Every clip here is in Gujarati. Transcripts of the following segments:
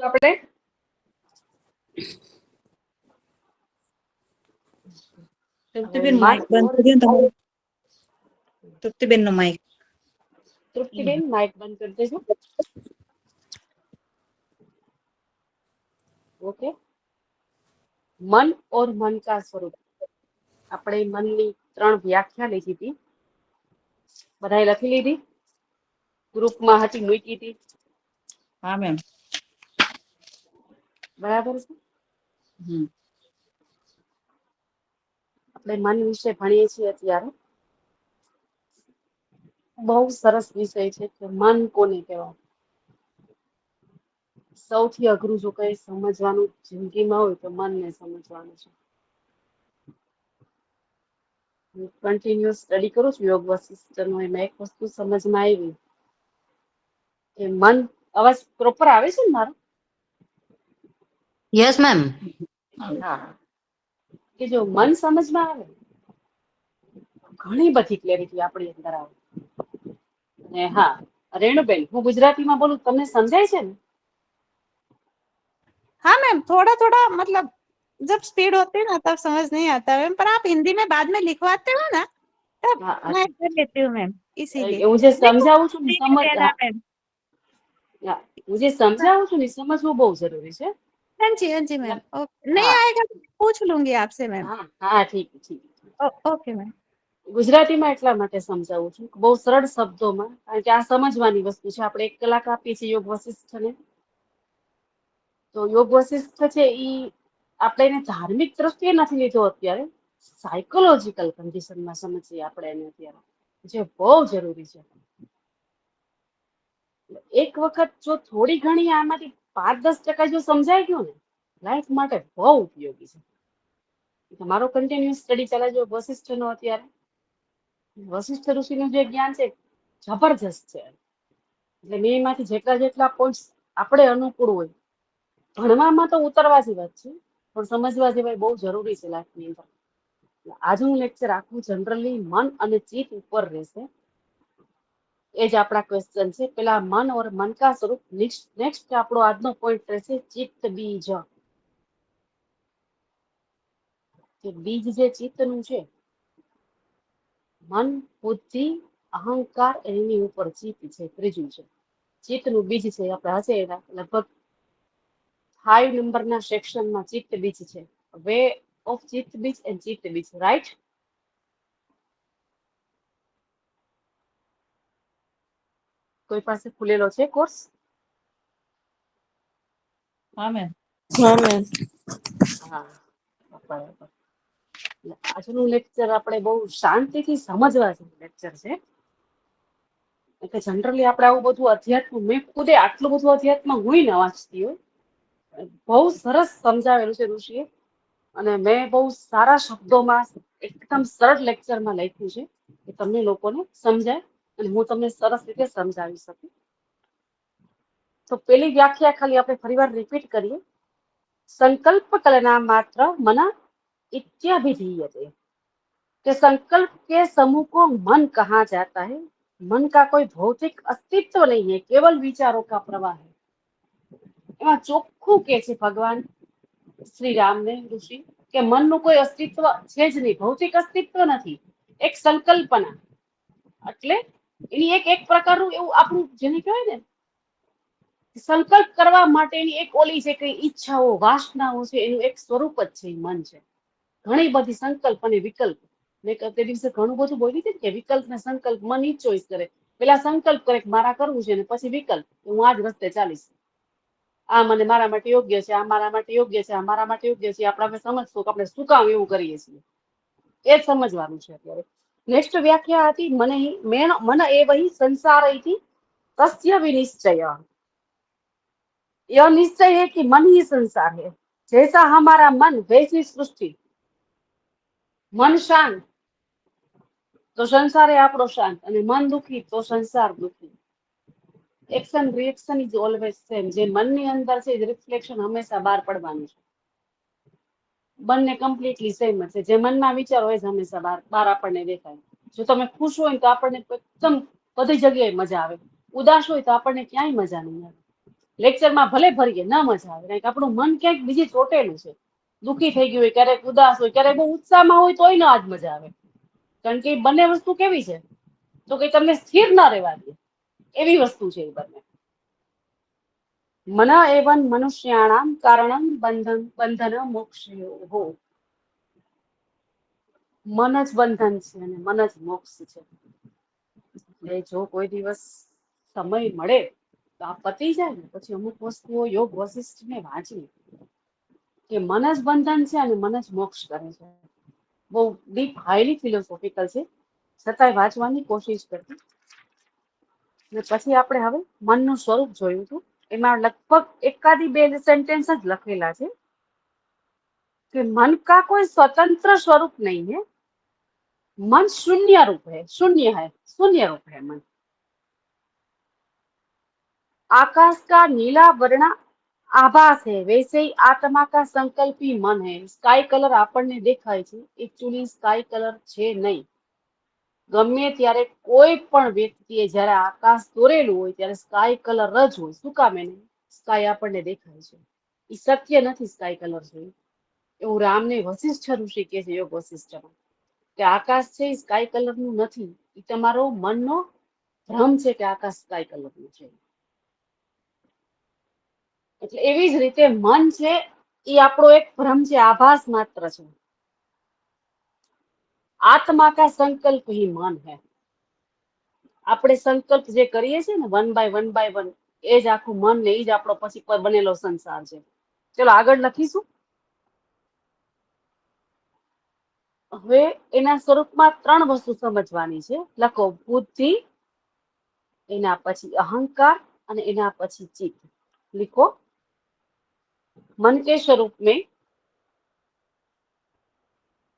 આપણે તૃપ્તિબેન માઇક બંધ કરી દો તમારું. તૃપ્તિબેન નો માઇક. તૃપ્તિબેન માઇક બંધ કરી દેજો. ઓકે. મન और मन का स्वरूप આપણે મનની 3 વ્યાખ્યા લીધી હતી. બધાએ લખી લીધી? ગ્રુપમાં હતી મૂકી હતી? હા મેમ. બરાબર છે. આપણે મન વિશે ભણીએ છીએ અત્યારે. બહુ સરસ વિષય છે કે મન કોને કહેવાય. સૌથી અઘરું જો કઈ સમજવાનું જિંદગીમાં હોય તો મનને સમજવાનું છે. કન્ટિન્યુઅસ સ્ટડી કરું છું યોગ વશિષ્ઠનો. એમાં એક વસ્તુ સમજમાં આવી કે મન અવાજ પ્રોપર આવે છે ને મારો? Yes ma'am. હા. કે જો મન સમજમાં આવે ઘણી બધી ક્લેરિટી આપણી અંદર આવે. અને હા રેણુબેન, હું ગુજરાતીમાં બોલું તમને સમજાય છે ને? हाँ मैम, थोड़ा थोड़ा मतलब जब स्पीड होती है ना तब समझ नहीं आता है, पर आप हिंदी में बाद में लिखवाते हो ना तब मैं कर लेती हूँ मैम, इसीलिए હું જે સમજાવું છું ને नहीं देना मैम। હું જે સમજાવું છું ને સમજવું બહુ જરૂરી છે. हाँ जी मैम, नहीं आएगा तो पूछ लूंगी आपसे मैम। હા ઠીક ઠીક. Okay ma'am. ગુજરાતીમાં એટલા માટે સમજાવું છું બહુ સરળ શબ્દોમાં, કારણ કે આ સમજવાની વસ્તુ છે. આપણે 1 કલાક આપીએ છીએ યોગ વશિષ્ઠને. તો યોગ વશિષ્ઠ છે ઈ આપણે એને ધાર્મિક દ્રષ્ટિએ નથી લીધો અત્યારે, સાયકોલોજીકલ કન્ડિશનમાં સમજીએ આપણે એને અત્યારે, જે બહુ જરૂરી છે. એક વખત જો થોડી ઘણી આમાંથી 5-10% જો સમજાઈ ગયું ને, લાઈફ માટે બહુ ઉપયોગી છે. તમારો કન્ટિન્યુઅસ સ્ટડી ચાલે છે વશિષ્ઠનો અત્યારે. વશિષ્ઠ ઋષિનું જે જ્ઞાન છે જબરજસ્ત છે. એટલે મેં એમાંથી જેટલા પોઈન્ટ્સ આપણે અનુકૂળ હોય, ભણવામાં તો ઉતરવા જેવા જ છે પણ સમજવા જેવા બહુ જરૂરી છે લાઈફની અંદર. આજનું લેક્ચર આખું જનરલી મન અને ચિત્ત ઉપર રહેશે. એ જ આપણા ક્વેશ્ચન છે. પેલા મન ઓર મન કા સ્વરૂપ. નેક્સ્ટ આપણો આજનો પોઈન્ટ રહેશે ચિત્ત બીજ. કે બીજ જે ચિત્તનું છે, મન, બુદ્ધિ, અહંકાર, એની ઉપર ચિત્ત છે, ત્રીજું છે. ચિત્તનું બીજ છે આપણે હશે એના લગભગ 5 નંબરના સેક્શનમાં ચિત્ત બીજ છે. વે ઓફ ચિત્ત બીજ એન્ડ ચિત્ત બીજ, રાઈટ? કોઈ પાસે ખુલેલો છે કોર્સ? હા મેમ. હા બરાબર. આજનું લેક્ચર આપણે બહુ શાંતિથી સમજવા જેવું લેક્ચર છે. એટલે જનરલી આપણે આવું બધું અધ્યાત્મ, મેં ખુદે આટલું બધું અધ્યાત્મ હું ન વાંચતી હોય, બહુ સરસ સમજાવેલું છે ઋષિએ. અને મેં બહુ સારા શબ્દોમાં એકદમ સરળ લેક્ચરમાં લખ્યું છે કે તમને લોકોને સમજાય અને હું તમને સરસ રીતે સમજાવી શકું. તો પેલી વ્યાખ્યા ખાલી આપણે ફરીવાર રિપીટ કરીએ. संकल्प कलना मात्र मन इत्याभिधीयते, कि संकल्प के समूह को मन कहा जाता है। मन का कोई भौतिक अस्तित्व नहीं है, केवल विचारों का प्रवाह है. એમાં ચોખ્ખું કે છે ભગવાન શ્રી રામ ને ઋષિ કે મનનું કોઈ અસ્તિત્વ છે જ નહીં, ભૌતિક અસ્તિત્વ નથી, એક સંકલ્પના. એટલે એની એક પ્રકારનું એવું આપણું જેને કહેવાય ને, સંકલ્પ કરવા માટેની એક ઓલી છે કે ઈચ્છાઓ, વાસનાઓ છે, એનું એક સ્વરૂપ જ છે મન છે. ઘણી બધી સંકલ્પ અને વિકલ્પ, મેં તે દિવસે ઘણું બધું બોલી હતી કે વિકલ્પ ને સંકલ્પ મન ઈ ચોઈસ કરે. પેલા સંકલ્પ કરે કે મારા કરવું છે, ને પછી વિકલ્પ, હું આ જ રસ્તે ચાલીશ, આ મને મારા માટે યોગ્ય છે, આ મારા માટે યોગ્ય છે, આ મારા માટે યોગ્ય છે. આપણે સમજશું કે આપણે શું કામ એવું કરીએ છીએ, એ જ સમજવાનું છે અત્યારે. નેક્સ્ટ વ્યાખ્યા હતી મન એ વહી સંસાર इति तस्य विनिश्चय. यह निश्चय है कि मन ही संसार है, जैसा हमारा मन वैसी सृष्टि. મન શાંત તો સંસાર એ આપણો શાંત, અને મન દુખી તો સંસાર દુખી. Action reaction is always same. જે મનની અંદર છે રિફ્લેક્શન હંમેશા બહાર પડવાનું છે. બંને કમ્પ્લીટલી સેમ જ છે. જે મનમાં વિચારો હોય છે હંમેશા બહાર આપણને દેખાય. જો તમે ખુશ હોય તો આપણને એકદમ બધી જગ્યાએ મજા આવે, ઉદાસ હોય તો આપણને ક્યાંય મજા નહીં આવે. લેક્ચરમાં ભલે ભરીએ ન મજા આવે, કારણ કે આપણું મન ક્યાંક બીજી ચોટેલું છે, દુઃખી થઈ ગયું હોય, ક્યારેક ઉદાસ હોય, ક્યારેક બહુ ઉત્સાહમાં હોય તોય ન આજ મજા આવે, કારણ કે બંને વસ્તુ કેવી છે તો કે તમને સ્થિર ન રહેવા દે એવી વસ્તુ છે એ બંને. મન એવં મનુષ્યાણામ કારણમ બંધન મોક્ષયોઃ. મન જ બંધન છે અને મન જ મોક્ષ છે. એટલે જો કોઈ દિવસ સમય મળે તો આ પતી જાય ને પછી અમુક વસ્તુઓ યોગ વશિષ્ઠ ને વાંચી કે મન જ બંધન છે અને મન જ મોક્ષ કરે છે. બહુ ડીપ હાઈલી ફિલોસોફિકલ છે, છતાંય વાંચવાની કોશિશ કરતી. અને પછી આપણે હવે મનનું સ્વરૂપ જોયું હતું, એમાં લગભગ એકાદી બે સેન્ટેન્સ જ લખેલા છે कि मन का कोई स्वतंत्र स्वरूप नहीं है, मन शून्य रूप है, शून्य रूप है मन। आकाश का नीला वर्ण आभास है, वैसे ही आत्मा का संकल्पी मन है। स्काई कलर આપણને દેખાય છે, એકચ્યુઅલી સ્કાય કલર છે નહીં. ગમે ત્યારે કોઈ પણ વ્યક્તિએ જ્યારે આકાશ દોરેલું હોય ત્યારે સ્કાય કલર જ હોય. શું કામ? એને સ્કાય આપણને દેખાય છે, એ સત્ય નથી સ્કાય કલર છે એવું રામને વશિષ્ઠ ઋષિ કહે છે યોગ વશિષ્ઠમાં, કે આકાશ છે એ સ્કાય કલર નું નથી, એ તમારો મનનો ભ્રમ છે કે આકાશ સ્કાય કલર નું છે. એટલે એવી જ રીતે મન છે એ આપણો એક ભ્રમ છે, આભાસ માત્ર છે. આત્મા કા સંકલ્પ ही मन है. આપણે સંકલ્પ જે કરીએ છીએ ને વન બાય વન, એ જ આખું મન ને એ જ આપણો પછી બનેલો સંસાર છે. ચલો આગળ લખીશું. હવે એના સ્વરૂપમાં ત્રણ વસ્તુ સમજવાની છે. લખો બુદ્ધિ, એના પછી अहंकार અને એના પછી चित्त. लिखो मन के स्वरूप में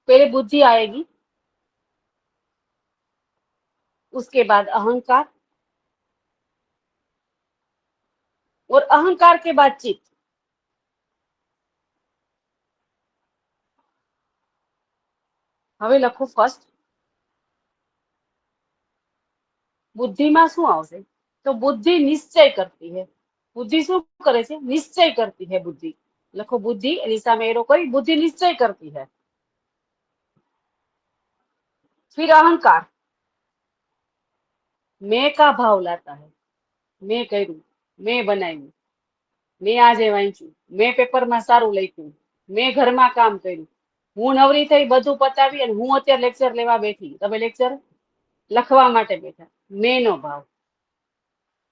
पहले बुद्धि आएगी, उसके बाद अहंकार और अहंकार के बाद चित्त. હવે લખો ફર્સ્ટ બુદ્ધિમાં શું આવશે? તો બુદ્ધિ નિશ્ચય કરતી है. બુદ્ધિ શું કરે છે? નિશ્ચય કરતી है બુદ્ધિ. લખો બુદ્ધિ, એની સામે એરો કરી, બુદ્ધિ નિશ્ચય करती है. फिर अहंकार मैं का भाव लाता है. मैं કર્યું, મેં બનાવ્યું, મેં આજે વાંચ્યું, મેં પેપરમાં સારું લખ્યું, મેં ઘરમાં કામ કર્યું, હું નવરી થઈ બધું પતાવી અને હું અત્યારે લેક્ચર લેવા બેઠી, તમે લેક્ચર લખવા માટે બેઠા. મેનો ભાવ.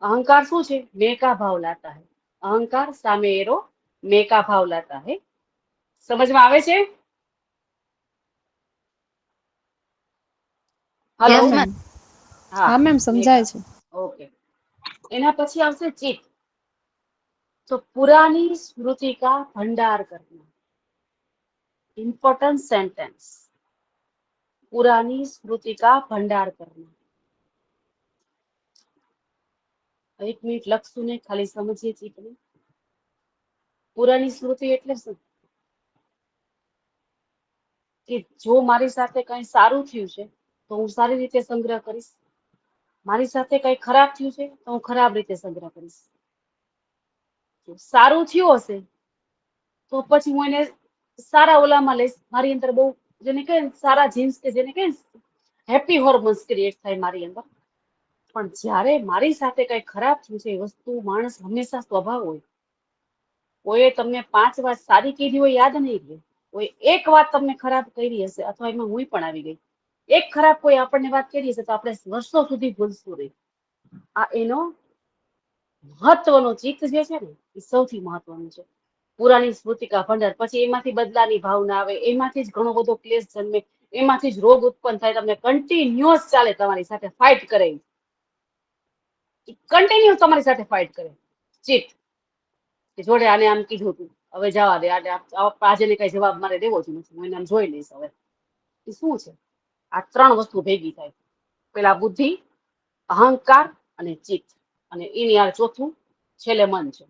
અહંકાર શું છે? મેં કા ભાવ લાતા હૈ. અહંકાર સામે એરો મેં કા ભાવ લાતા હૈ. સમજમાં આવે છે? Yes, hello, ma'am. હા મેમ સમજાય છે. ઓકે. એના પછી આવશે ચિત્ત. तो पुरानी स्मृति का भंडार करना. Important sentence. पुरानी स्मृति का भंडार करना. एक मिनिट લખશું ને, ખાલી સમજીએ ચિત્તને. પુરાની સ્મૃતિ એટલે શું? કે જો મારી સાથે કંઈ સારું થયું છે તો હું સારી રીતે સંગ્રહ કરીશ, મારી સાથે કંઈ ખરાબ થયું છે તો હું ખરાબ રીતે સંગ્રહ કરીશ. સારું થયું હશે તો પછી હું એને સારા ઓલામાં લઈશ. મારી અંદર બહુ જેને કહે સારા જીન્સ કે જેને કહે હેપી હોર્મોન્સ ક્રિએટ થાય મારી અંદર. પણ જ્યારે મારી સાથે કંઈ ખરાબ થયું છે, એ વસ્તુ માણસ હંમેશા સ્વભાવ હોય. કોઈએ તમને 5 વાત સારી કીધી હોય યાદ નહીં રહે, કોઈ એક વાત તમને ખરાબ કરી હશે, અથવા એમાં હું પણ આવી ગઈ, એક ખરાબ કોઈ આપણને વાત કરી હશે તો આપણે વર્ષો સુધી ભૂલશું નહીં. આ એનો મહત્વનો ચિત્ત જે છે ને એ સૌથી મહત્વનું છે. પુરાની સ્મૃતિ કા ભંડાર. પછી એમાંથી બદલાની ભાવના આવે, એમાંથી જ ઘણો બધો ક્લેશ જન્મે, એમાંથી જ રોગ ઉત્પન્ન થાય. તમને કન્ટિન્યુઅસ ચાલે, તમારી સાથે ફાઇટ કરે, કન્ટિન્યુ તમારી સાથે ફાઇટ કરે ચિત્ત. જોડે આને આમ કીધું હતું, હવે જવા દે, આજે ને કઈ જવાબ મારે દેવો જ નથી, હું એને આમ જોઈ લઈશ. હવે એ શું છે? આ ત્રણ વસ્તુ ભેગી થાય. પેલા બુદ્ધિ, અહંકાર અને ચિત્ત, અને એની આ ચોથું છેલ્લે મન છે.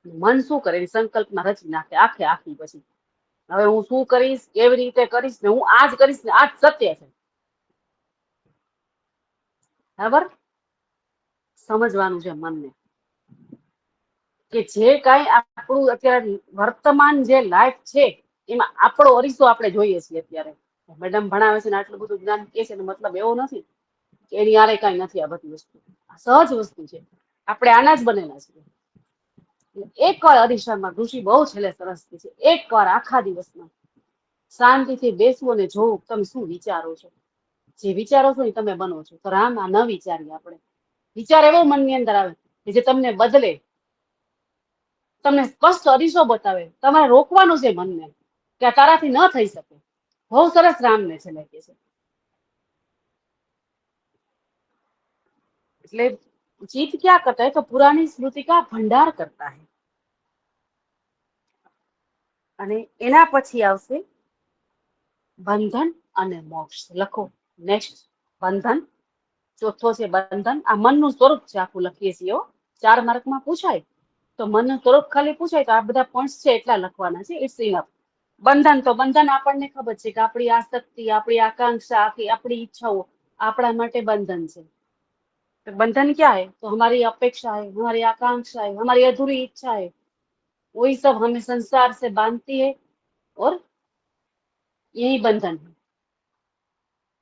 મન શું કરે? સંકલ્પમાં રચી નાખે આખે આખી. પછી હવે હું શું કરીશ, કેવી રીતે કરીશ, ને હું આજ કરીશ ને આજ સત્ય છે. બરાબર? સમજવાનું છે મનને. કે જે કાંઈ આપણું અત્યારે વર્તમાન જે લાઈફ છે એમાં આપણો અરીસો આપણે જોઈએ છીએ. અત્યારે મેડમ ભણાવે છે ને આટલું બધું જ્ઞાન કે છે, મતલબ એવો નથી કે એની આરે કાંઈ નથી. આ બધી વસ્તુ સહજ વસ્તુ છે, આપણે આના જ બનેલા છીએ. એકવાર અરીસામાં ઋષિ બહુ છેલ્લે સરસ છે, એકવાર આખા દિવસમાં શાંતિથી બેસવું અને જોવું તમે શું વિચારો છો. જે વિચારો છો એ તમે બનો છો. તો રામ આ ન વિચારીએ આપણે. વિચાર એવો મનની અંદર આવે કે જે તમને બદલે, તમને સ્પષ્ટ અરીસો બતાવે. તમારે રોકવાનું છે મનને કે આ તારાથી ન થઈ શકે. બહુ સરસ રામને છેલ્લે કહે છે. એટલે जीत क्या करता है तो पुरानी स्मृति का भंडार करता है. અને એના પછી આવશે બંધન અને મોક્ષ. લખો નેક્સ્ટ બંધન. ચોથો છે બંધન. આ મનનું સ્વરૂપ છે, આખું લખીએ છીએ. 4 માર્કમાં પૂછાય તો મનનું સ્વરૂપ ખાલી પૂછાય તો આ બધા પોઈન્ટ્સ છે એટલા લખવાના છે. It's enough. બંધન તો બંધન આપણને ખબર છે કે આપણી આસક્તિ, આપણી આકાંક્ષા, આપણી ઈચ્છાઓ આપણા માટે બંધન છે. तो बंधन क्या है? तो हमारी अपेक्षा है, हमारी आकांक्षा है, हमारी अधूरी इच्छा है, वही सब हमें संसार से बांधती है और यही बंधन है.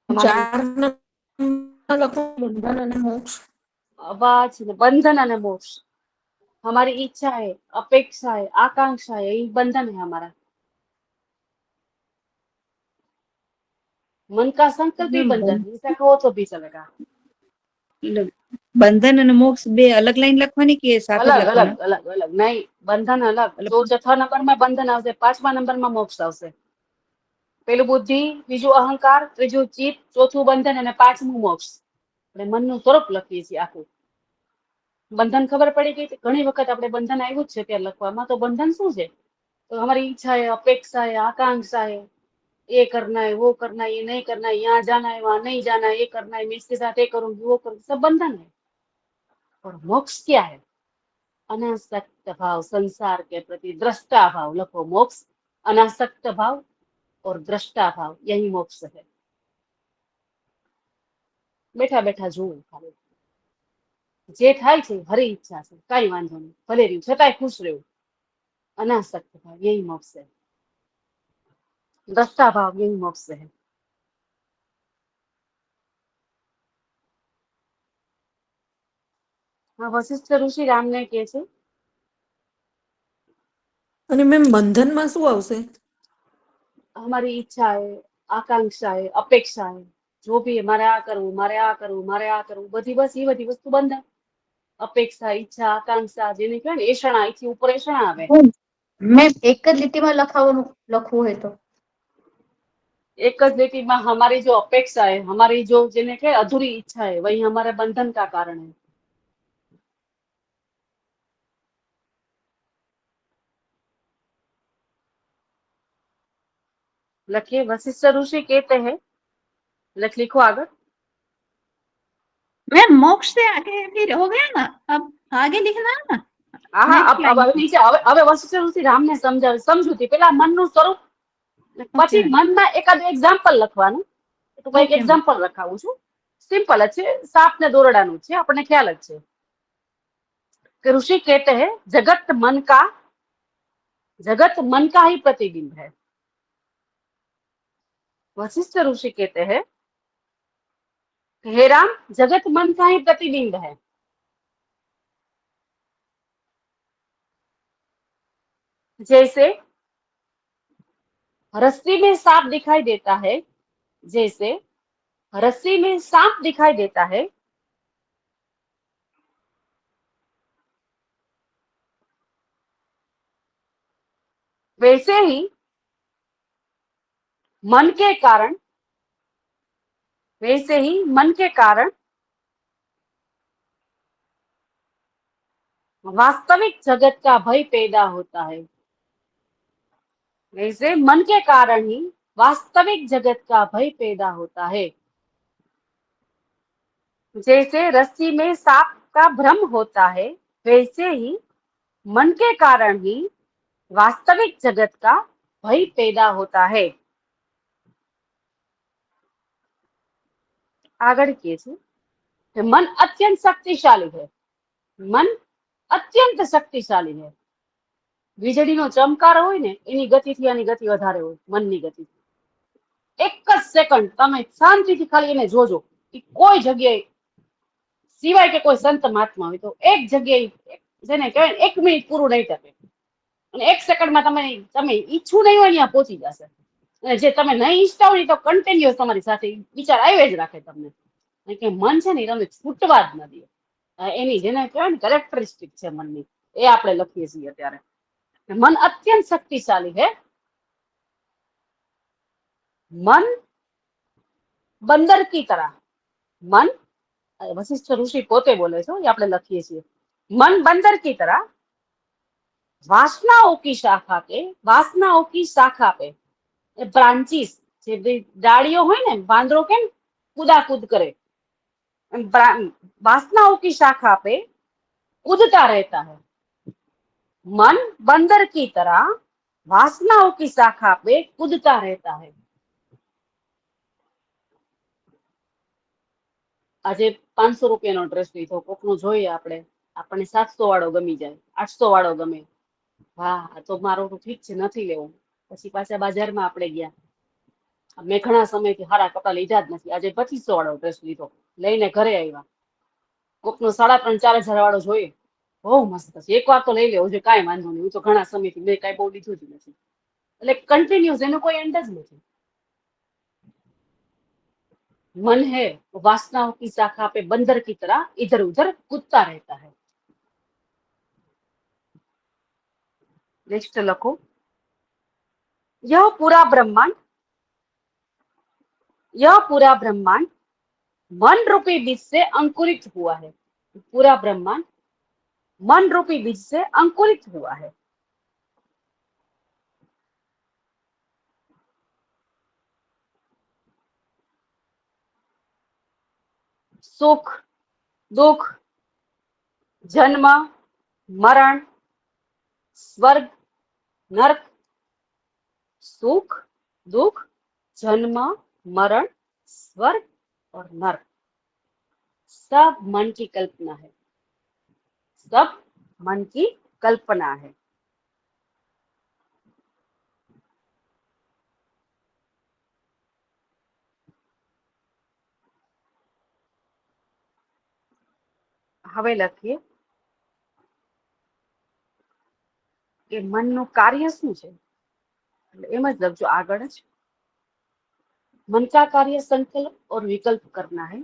4 નંબર લખો બંધન અને મોક્ષ. आवाज बंधन और मोक्ष. हमारी इच्छा है, अपेक्षा है, आकांक्षा है, यही बंधन है हमारा. मन का संकल्प ही बंधन है, ऐसा कहो तो भी चलेगा. બંધન અને મોક્ષ બે અલગ લાઈન લખવાની કે સાથે अलग લખવાના? अलग अलग अलग नहीं, बंधन अलग. जो चौथा नंबर में बंधन આવશે, 5મા નંબર માં મોક્ષ આવશે. પેલું બુદ્ધિ, બીજું અહંકાર, ત્રીજું ચિત્ત, ચોથું બંધન અને 5મું મોક્ષ. આપણે મનનું સ્વરૂપ લખીએ છીએ આખું. બંધન ખબર પડી ગઈ. ઘણી વખત આપણે બંધન આવ્યું જ છે ત્યાં લખવામાં. તો બંધન શું છે? तो हमारी इच्छा है, अपेक्षा है, आकांक्षा है, ये करना है, वो करना है, ये नहीं करना है, यहाँ जाना है, वहां नहीं जाना है, ये करना है, मैं इसके साथ ये करूंगी, वो करूंगी, सब बंधन है. और मोक्ष क्या है? अनासक्त भाव, संसार के प्रति दृष्टा भाव. लखो मोक्ष. अनासक्त भाव और दृष्टा भाव, यही मोक्ष है. બેઠા બેઠા જોવું ખાલી જે થાય છે હરી ઈચ્છા છે, કઈ વાંધો નહીં, ભલે રહ્યું છતાંય ખુશ રહેવું. अनासक्त भाव यही मोक्ष है. दृष्टा भाव यही मोक्ष है. हाँ, वशिष्ठ ऋषि राम ने કહે છે. અને મેમ બંધનમાં શું આવશે? हमारी इच्छा है, आकांक्षा है, अपेक्षा है, जो भी है, मारे आ करવું, मारे आ करવું, मारे आ करવું, બધી બસ એ બધી વસ્તુ બંધન. અપેક્ષા, ઈચ્છા, આકાંક્ષા, જેને કહેવાય ને એષણા, અહીંથી ઉપર એષણા આવે. મેમ એક જ લીટીમાં લખવું હોય તો एक જ લીટીમાં हमारी जो अपेक्षा है, हमारी जो જેને કહેવાય अधूरी इच्छा है, वही हमारे बंधन का कारण है. लखिए वशिष्ठ ऋषि कहते हैं. लिखो आगे. मैम मोक्ष से आगे फिर हो गया ना, अब आगे लिखना है ना. हाँ हाँ, Next line. अब નીચે હવે વશિષ્ઠ ઋષિ રામને સમજાવે સમજૂતી. પેલા મનનું સ્વરૂપ, પછી મનમાં એકાદ એક્ઝામ્પલ લખવાનું. તો એક Okay. એક્ઝામ્પલ લખાવું છું. સિમ્પલ જ છે, સાપ ને દોરડાનું છે, આપણને ખ્યાલ જ છે કે ऋषि कहते हैं जगत मन का ही प्रतिबिंब है. वशिष्ठ ऋषि कहते हैं हे राम, जगत मन का ही प्रतिबिंब है. जैसे रस्सी में सांप दिखाई देता है, जैसे रस्सी में सांप दिखाई देता है, वैसे ही मन के कारण वास्तविक जगत का भय पैदा होता है. वैसे मन के कारण ही वास्तविक जगत का भय पैदा होता है. जैसे रस्सी में सांप का भ्रम होता है, वैसे ही मन के कारण ही वास्तविक जगत का भय पैदा होता है. આગળ કહે છે કે મન અત્યંત શક્તિશાળી है. मन અત્યંત શક્તિશાળી છે. વીજળીનો ચમકાર હોય ને એની ગતિથી આની ગતિ વધારે હોય, મનની ગતિ. એક જ સેકન્ડ તમે શાંતિથી ખાલી એને જોજો, એ કોઈ જગ્યાએ સિવાય કે કોઈ સંત મહાત્મા હોય તો એક જગ્યાએ જેને કહેવાય 1 મિનિટ પૂરું નહીં ટકે, અને 1 સેકન્ડમાં તમે ઈચ્છું નહીં હોય ત્યાં પહોંચી જશે. અને જે તમે નહીં ઈચ્છતા હોય તો કન્ટિન્યુઅસ તમારી સાથે વિચાર આવ્યા જ રાખે તમને. કે મન છે ને એ તમે છૂટવા જ ન દે. એની જેને કહેવાય ને કેરેક્ટરિસ્ટિક છે મનની, એ આપણે લખીએ છીએ અત્યારે. મન અત્યંત શક્તિશાળી છે. मन बंदर की तरह, मन वशिष्ठ ऋषि पोते बोले छो, ये આપણે લખીએ છીએ. मन बंदर की तरह वासनाओं की शाखा पे ब्रांचेस, જે ડાળીઓ હોય ને, વાંદરો કેમ કૂદાકૂદ કરે, वासनाओं की शाखा पे कूदता रहता है. मन बंदर की तरह वासनाओं की शाखा पे कूदता रहता है. આજે 500 રૂપિયાનો ડ્રેસ લીધો, કોકનો જોઈએ આપણે, આપણને 700 વાળો ગમી જાય, 800 વાળો ગમે. હા, તો મારો તો ઠીક છે, નથી લેવું. પછી પાછા બજારમાં આપણે ગયા, મેં ઘણા સમયથી સારા કપડા લીધા જ નથી, આજે 2500 વાળો ડ્રેસ લીધો, લઈને ઘરે આવ્યા. કોકનો 3,500-4,000 વાળો જોઈએ, બહુ મસ્ત છે, એકવાર તો લઈ લેવો, કાંઈ વાંધો નહીં. હું તો ઘણા સમયથી મેં કાંઈ બહુ લીધું જ નથી. એટલે કન્ટિન્યુઅસ એનો કોઈ એન્ડ જ નથી. मन है वासनाओं की शाखा पे बंदर की तरह इधर उधर कूदता रहता है. नेक्स्ट लखो, यह पूरा ब्रह्मांड मन रूपी बीज से अंकुरित हुआ है. पूरा ब्रह्मांड मन रूपी बीज से अंकुरित हुआ है. सुख दुख जन्म मरण स्वर्ग नरक. सुख दुख जन्म मरण स्वर्ग और नरक सब मन की कल्पना है. सब मन की कल्पना है. હવે લખીએ કે મનનું કાર્ય શું છે, એમ જ લખજો આગળ જ. मन का कार्य संकल्प और विकल्प करना है.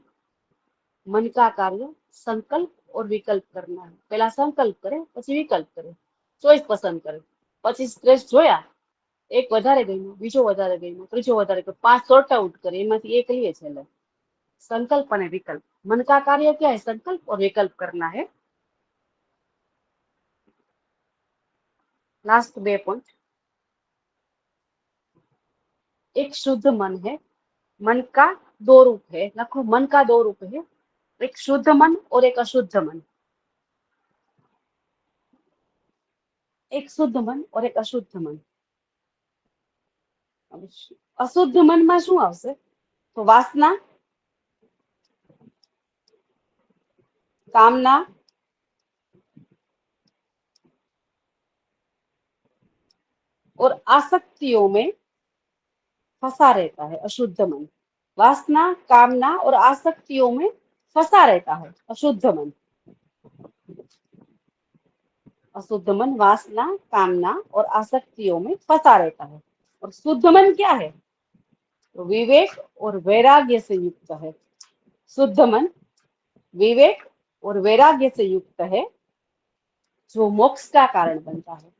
मन का कार्य संकल्प और विकल्प करना है. पहला संकल्प करे, પછી વિકલ્પ કરે, ચોઈસ પસંદ કરે, પછી સ્ટ્રેસ જોયા, એક વધારે ગમ્યો, બીજો વધારે ગમ્યો, ત્રીજો વધારે ગમ્યો, 5 સોર્ટ આઉટ કરે, એમાંથી એક લઈએ છેલ્લે. संकल्प और विकल्प. मन का कार्य क्या है? संकल्प और विकल्प करना है. Last 2 point. एक शुद्ध मन है. मन का 2 रूप है, लखो मन का 2 रूप है, एक शुद्ध मन और एक अशुद्ध मन. एक शुद्ध मन और एक अशुद्ध मन. अशुद्ध मन में શું આવશે? તો વાસના, कामना, और आसक्तियों में फंसा रहता है अशुद्ध मन. वासना, कामना और आसक्तियों में फंसा रहता है अशुद्ध मन. अशुद्ध मन वासना, कामना और आसक्तियों में फंसा रहता है. और शुद्ध मन क्या है? तो विवेक और वैराग्य से युक्त है. शुद्ध मन विवेक और वैराग्य से युक्त है, जो मोक्ष का कारण बनता है.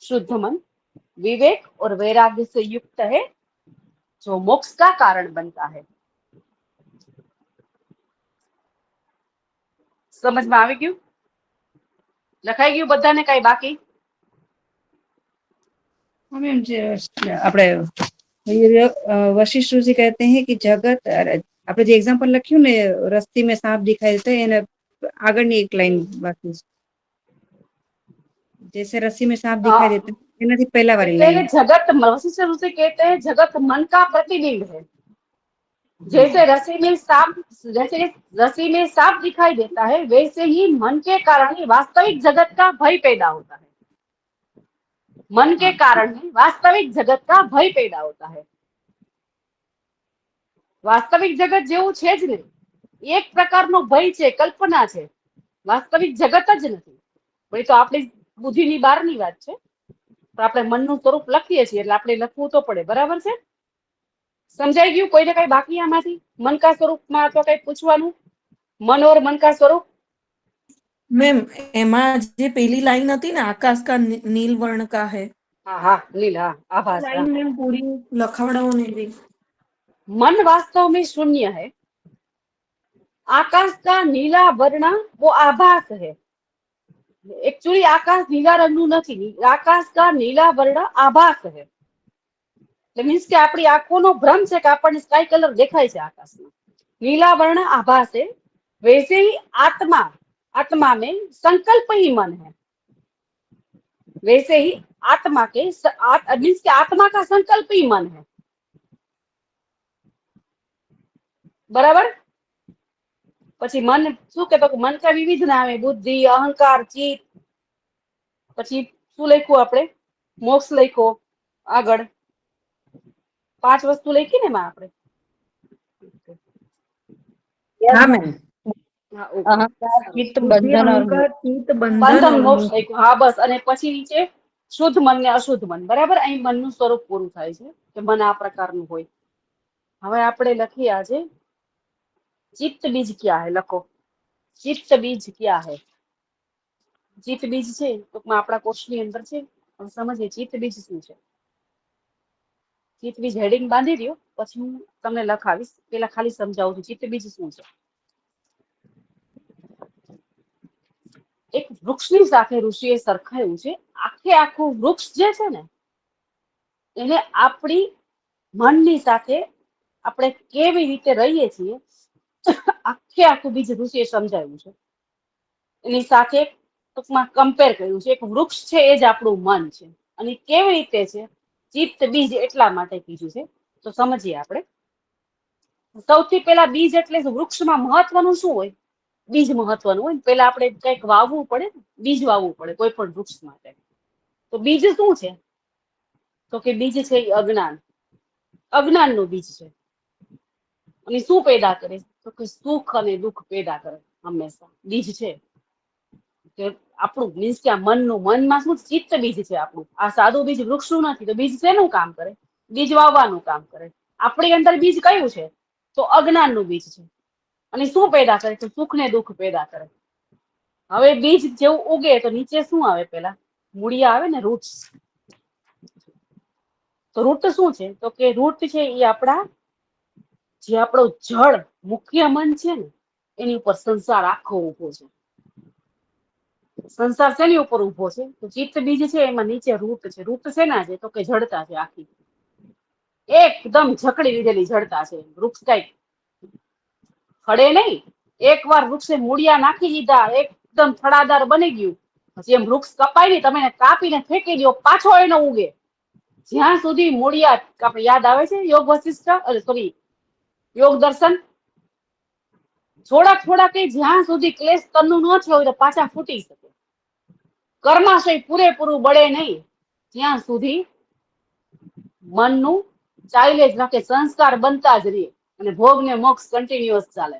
शुद्ध मन विवेक और वैराग्य से युक्त है, जो मोक्ष का कारण बनता है. समझ में આવી ગયું? લખાઈ ગયું બધાને? કઈ બાકી? मैम આપણે वशिष्ठ ऋषि कहते हैं कि जगत, આપણે જે એક્ઝામ્પલ લખ્યું ને, રસ્તી में सांप दिखाई देता है, એને આગળની એક લાઈન બાકી છે. जैसे रस्सी में सांप दिखाई देता है, એનાથી પહેલા વાળી લાઈન. जगत, वशिष्ठ ऋषि कहते हैं जगत मन का प्रतिबिंब है. जैसे रस्सी में सांप दिखाई देता है, वैसे ही मन के कारण ही वास्तविक जगत का भय पैदा होता है। मन के कारण ही वास्तविक जगत का भय पैदा होता है। વાસ્તવિક જગત જેવું છે જ નહીં, એક પ્રકારનો ભય છે, કલ્પના છે, વાસ્તવિક જગત જ નથી. પણ એ તો આપણી બુદ્ધિની બહારની વાત છે. તો આપણે મનનું સ્વરૂપ લખીએ છીએ એટલે આપણે લખવું તો પડે, બરાબર છે? સમજાઈ ગયું? કોઈને કઈ બાકી આમાંથી મન કા સ્વરૂપમાં તો કઈ પૂછવાનું? મન ઓર મન કા સ્વરૂપ? મેમ એમાં જે પેલી લાઈન હતી ને, આકાશ કા નીલ વર્ણ કા હે, હા હા નીલ, હા આભાસ. લાઈન મેમ પૂરી લખાવડાવો ને રી. मन वास्तव में शून्य है, आकाश का नीला वर्ण वो आभास है. एक्चुअली आकाश नीला रंगનું નથી, આકાશ કા નીલા વર્ણ આભાસ છે. એટલે મીન્સ કે આપણી આંખોનો ભ્રમ છે કે આપણને સ્કાય કલર દેખાય છે આકાશમાં. नीला वर्ण आभास है, वैसे ही आत्मा, आत्मा में संकल्प ही मन है. वैसे ही आत्मा के मीन्स के आत्मा का संकल्प ही मन है. बराबर? પછી મન શું કે મન કા વિવિધ નામે બુદ્ધિ, અહંકાર, ચિત્ત. પછી શું લખ્યું આપણે? મોક્ષ લખ્યો. આગળ 5 વસ્તુ લખી ને એમાં આપણે. હા મેમ. હા, ઓકે. અહંકાર, ચિત્ત, બુદ્ધિ, બંધન और અહંકાર, ચિત્ત, બંધન, બંધન મોક્ષ લખ્યું. હા બસ. અને પછી નીચે શુદ્ધ મન ને અશુદ્ધ મન. બરાબર? અહીં મનનું સ્વરૂપ પૂરું થાય છે કે મન આ પ્રકારનું હોય. હવે આપણે લખીએ આજે चित्त बीज क्या है? लखो चित्त बीज क्या है? चित्त बीज છે ટૂંકમાં આપણા કોર્સની અંદર છે. હવે સમજીએ ચિત્ત બીજ શું છે. ચિત્ત બીજ હેડિંગ બાંધી દો, પછી હું તમને લખાવીશ. પેલા ખાલી સમજાવું છું ચિત્ત બીજ શું છે. એક વૃક્ષની સાથે ઋષિએ સરખાયું છે. આખે આખું વૃક્ષ જે છે ને એને આપણી મનની સાથે આપણે કેવી રીતે રહીએ છીએ આખે આખું બીજ ઋષિએ સમજાવ્યું છે. એની સાથે ટૂંકમાં કમ્પેર કર્યું છે. એક વૃક્ષ છે એ જ આપણું મન છે. અને કેવી રીતે છે? ચિત્ત બીજ એટલા માટે કીધું છે. તો સમજીએ આપણે. સૌથી પહેલા બીજ એટલે વૃક્ષમાં મહત્વનું શું હોય? બીજ મહત્વનું હોય. પહેલા આપણે કંઈક વાવવું પડે, બીજ વાવવું પડે કોઈ પણ વૃક્ષ માટે. તો બીજ શું છે? તો કે બીજ છે એ અજ્ઞાન. અજ્ઞાનનું બીજ છે. અને શું પેદા કરે? તો કે સુખ અને દુઃખ પેદા કરે. હંમેશા બીજ છે કે આપણું મીન્સ કે આ મનમાં શું ચિત્ત બીજ છે આપણું. આ સાદું બીજ વૃક્ષનું નથી. તો બીજ શેનું કામ કરે? બીજ વાવવાનું કામ કરે. આપણી અંદર બીજ કયું છે? તો અજ્ઞાનનું બીજ છે. અને શું પેદા કરે? તો સુખ ને દુઃખ પેદા કરે. હવે બીજ જેવું ઉગે તો નીચે શું આવે? પેલા મૂળિયા આવે ને, રૂટ્સ. તો રૂટ શું છે? તો કે રૂટ છે એ આપણા જે આપણો જળ મુખ્ય મન છે ને એની ઉપર સંસાર આખો ઉભો છે. સંસાર શેની ઉપર ઉભો છે? તો ચિત્ત બીજ છે એમાં નીચે રૂટ છે. રૂટ શેના છે? તો કે જડતા છે. આખી એકદમ જકડી લીધેલી જડતા છે. વૃક્ષ કઈ ખડે નહીં. એકવાર વૃક્ષે મૂળિયા નાખી દીધા, એકદમ થડાદાર બની ગયું. પછી એમ વૃક્ષ કપાય નહીં, તમે એને કાપીને ફેંકી દો, પાછો એનો ઉગે. જ્યાં સુધી મૂળિયા આપણે યાદ આવે છે યોગ વશિષ્ઠ, સોરી યોગ દર્શન, થોડાક જ્યાં સુધી ક્લેશ તનનું ન થયો હોય તો પાછા ફૂટી શકે. કર્માશય પૂરેપૂરું બળે નહીં ત્યાં સુધી મનનું ચાલે જ રાખે, સંસ્કાર બનતા જ રહે અને ભોગ ને મોક્ષ કન્ટિન્યુઅસ ચાલે.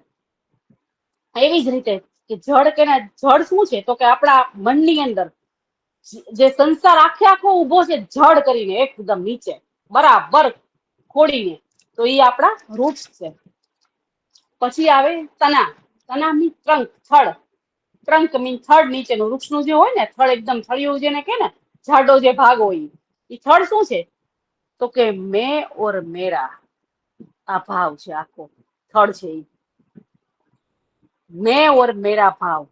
એવી જ રીતે કે જળ શું છે? તો કે આપણા મનની અંદર જે સંસાર આખે આખો ઉભો છે જડ કરીને એકદમ નીચે બરાબર ખોડીને, તો એ આપણા રૂટ્સ છે. પછી આવે તના. તના મીન ટ્રંક, થડ. ટ્રંક મીન થડ, નીચેનું વૃક્ષનું જે હોય ને થડ, એકદમ થળિયું જેને કે ને જાડો જે ભાગ હોય એ થડ શું છે? તો કે મેં ઓર મેરા. આ ભાવ છે આખો થડ છે. મેં ઓર મેરા ભાવ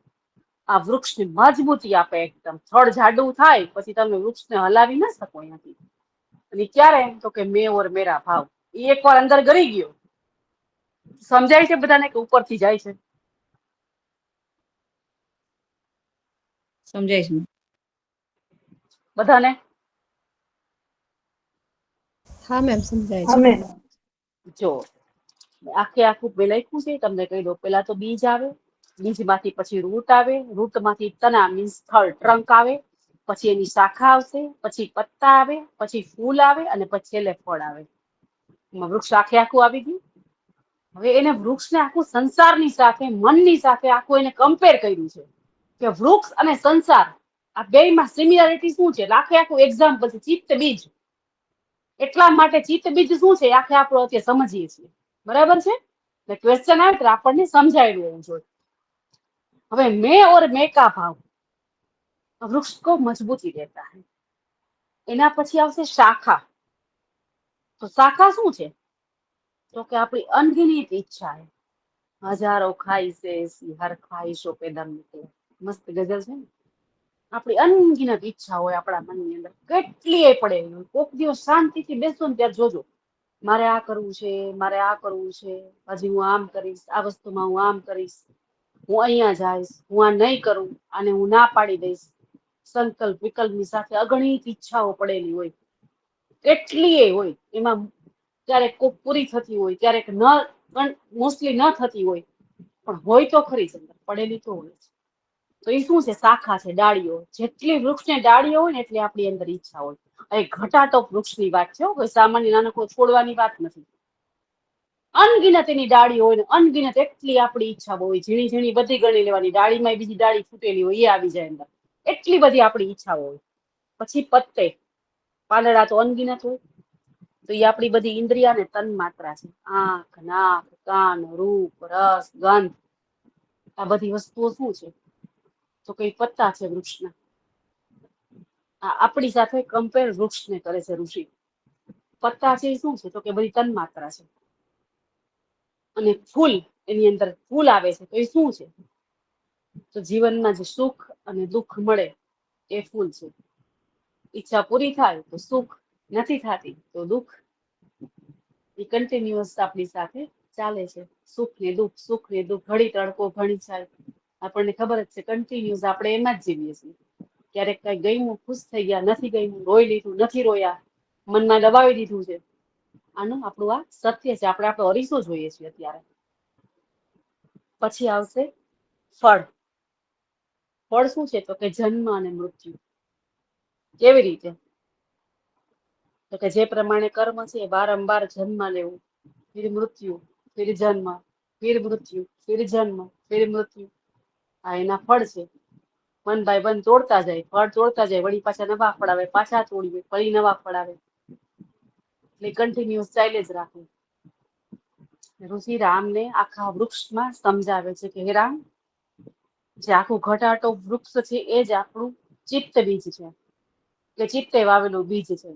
આ વૃક્ષને મજબૂતી આપે. એકદમ થડ જાડું થાય પછી તમે વૃક્ષને હલાવી ના શકો અહીંયાથી. અને ક્યારે? તો કે મેં ઓર મેરા ભાવ. એ એકવાર અંદર ગળી ગયો. સમજાય છે બધાને કે ઉપરથી જાય છે? સમજાય છે બધાને? હા મેમ સમજાય હા છે. મેમ. જો આખે આખું મેં લખ્યું છે, તમને કહી દો. પેલા તો બીજ આવે, બીજમાંથી પછી રૂટ આવે, રૂટમાંથી તના મીન્સ થડ ટ્રંક આવે, પછી એની શાખા આવશે, પછી પત્તા આવે, પછી ફૂલ આવે અને પછી છેલ્લે ફળ આવે. વૃક્ષ આખે આખું આવી ગયું. હવે એને વૃક્ષને આખું સંસારની સાથે, મનની સાથે આખું એને કમ્પેર કર્યું છે કે વૃક્ષ અને સંસાર આ બેયમાં સિમિલારિટી શું છે. આખે આખું એક્ઝામ્પલ છે ચિત્ત બીજ. એટલા માટે ચિત્ત બીજ શું છે આખે આપણે અત્યારે સમજીએ છીએ. બરાબર છે. એટલે ક્વેશ્ચન આવે તો આપણને સમજાયેલું હોવું જોઈએ. હવે મેં ઓર મેં કા ભાવ, વૃક્ષ કો મજબૂતી દેતા है. એના પછી આવશે શાખા. તો શાખા શું છે? તો કે આપણી અનગિનિત ઈચ્છા है. હજારો ખ્વાહિશે એસી હર ખ્વાહિશો પે દમ નિકલે. મસ્ત ગઝલ છે ને. આપણી અનગિનત ઈચ્છા હોય આપણા મનની અંદર, કેટલી પડે. કોક દિવસ શાંતિથી બેસો ને ત્યારે જોજો, મારે આ કરવું છે, મારે આ કરવું છે, હજી હું આમ કરીશ, આ વસ્તુમાં હું આમ કરીશ, હું અહીંયા જઈશ, હું આ નહીં કરું, અને હું ના પાડી દઈશ. સંકલ્પ વિકલ્પની સાથે અગણિત ઈચ્છાઓ પડેલી હોય, કેટલી હોય. એમાં ક્યારેક કોક પૂરી થતી હોય, ક્યારેક ન, મોસ્ટલી ન થતી હોય, પણ હોય તો ખરી જ અંદર, પડેલી તો હોય જ. તો એ શું છે? શાખા છે, ડાળીઓ. જેટલી વૃક્ષને ડાળીઓ હોય ને એટલી આપણી અંદર ઈચ્છા હોય. એ ઘટાટોપ વૃક્ષની વાત છે, કોઈ સામાન્ય નાનકડો છોડવાની વાત નથી. અનગિનત એની ડાળીઓ હોય ને અનગિનત એટલી આપણી ઈચ્છા હોય. ઝીણી ઝીણી બધી ગણી લેવાની, ડાળીમાં બીજી ડાળી ફૂટેલી હોય એ આવી જાય અંદર. એટલી બધી આપણી ઈચ્છાઓ હોય. પછી પત્તે, પાંદડા તો અનગિનત હોય. તો એ આપણી બધી ઇન્દ્રિયા ને તન માત્રા છે. આંખ, નાક, કાન, રૂપ, રસ, ગંધ, આ બધી વસ્તુઓ શું છે? તો કઈ પત્તા છે વૃક્ષના. આપણી સાથે કમ્પેર વૃક્ષને કરે છે ઋષિ. પત્તા છે એ શું છે? તો કે બધી તન માત્રા છે. અને ફૂલ, એની અંદર ફૂલ આવે છે તો એ શું છે? તો જીવનમાં જે સુખ અને દુઃખ મળે એ ફૂલ છે. ઈચ્છા પૂરી થાય તો સુખ, નથી થતી તો દુઃખ. એ કન્ટિન્યુઅસ આપણી સાથે ચાલે છે. સુખ ને દુઃખ, સુખ ને દુઃખ, ઘડી તડકો ઘડી છાય. આપણને ખબર જ છે કન્ટિન્યુઅસ આપણે એમાં જ જીવીએ છીએ. ક્યારેક કઈ ગયું, ખુશ થઈ ગયા, નથી ગયું, રોઈ લીધું, નથી રોયા, મનમાં દબાવી દીધું છે. આનું આપણું આ સત્ય છે. આપણે આપણો અરીસો જોઈએ છીએ અત્યારે. પછી આવશે ફળ. ફળ શું છે? તો કે જન્મ અને મૃત્યુ. કેવી રીતે? તો કે જે પ્રમાણે કર્મ છે વારંવાર જન્મ લેવું, ફિર મૃત્યુ, ફિર જન્મ, ફિર મૃત્યુ, ફિર જન્મ, ફિર મૃત્યુ. આ એના ફળ છે. 1 by 1 તોડતા જાય, ફળ તોડતા જાય, વળી પાછા નવા ફળ આવે, પાછા તોડીએ, ફરી નવા ફળ આવે. એટલે કન્ટિન્યુઅસ ચાલે જ રાખે. ઋષિ રામને આખા વૃક્ષમાં સમજાવે છે કે હે રામ, જે આખું ઘટાટો વૃક્ષ છે એ જ આપણું ચિત્ત બીજ છે, કે ચિત્તે વાવેલું બીજ છે.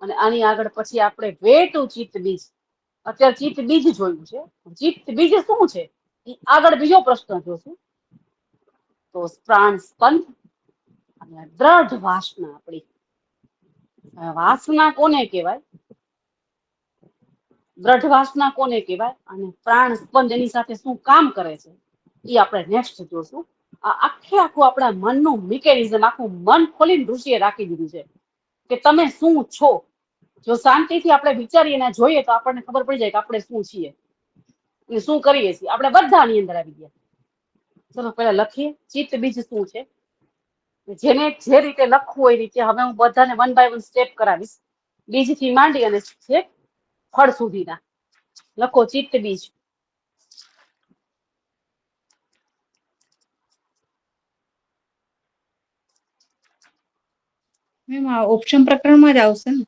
અને આની આગળ પછી આપણે વેટું ચિત્ત બીજ. અત્યારે ચિત્ત બીજ જોયું છે. ચિત્ત બીજ શું છે? આગળ બીજો પ્રશ્ન જોશું. તો પ્રાણ સ્પંદ અને દ્રઢ વાસના. આપણી વાસના કોને કહેવાય? દ્રઢ વાસના કોને કહેવાય? અને પ્રાણ સ્પંદ એની સાથે શું કામ કરે છે એ આપણે નેક્સ્ટ જોશું. આ આખે આખું આપણા મનનું મિકેનિઝમ, આખું મન ખોલીને ઋષિએ રાખી દીધું છે કે તમે શું છો. જો શાંતિથી આપણે વિચારીએ ને જોઈએ તો આપણને ખબર પડી જાય કે આપણે શું છીએ અને શું કરીએ છીએ. આપણે બધાની અંદર આવી ગયા. ચલો પેલા લખીએ ચિત્ત બીજ શું છે. જેને જે રીતે લખવું હોય એ રીતે હવે હું બધાને 1 by 1 સ્ટેપ કરાવીશ, બીજથી માંડી અને છેક ફળ સુધીના. લખો ચિત્ત બીજ. મેમ આ ઓપ્શન પ્રકરણમાં જ આવશે ને?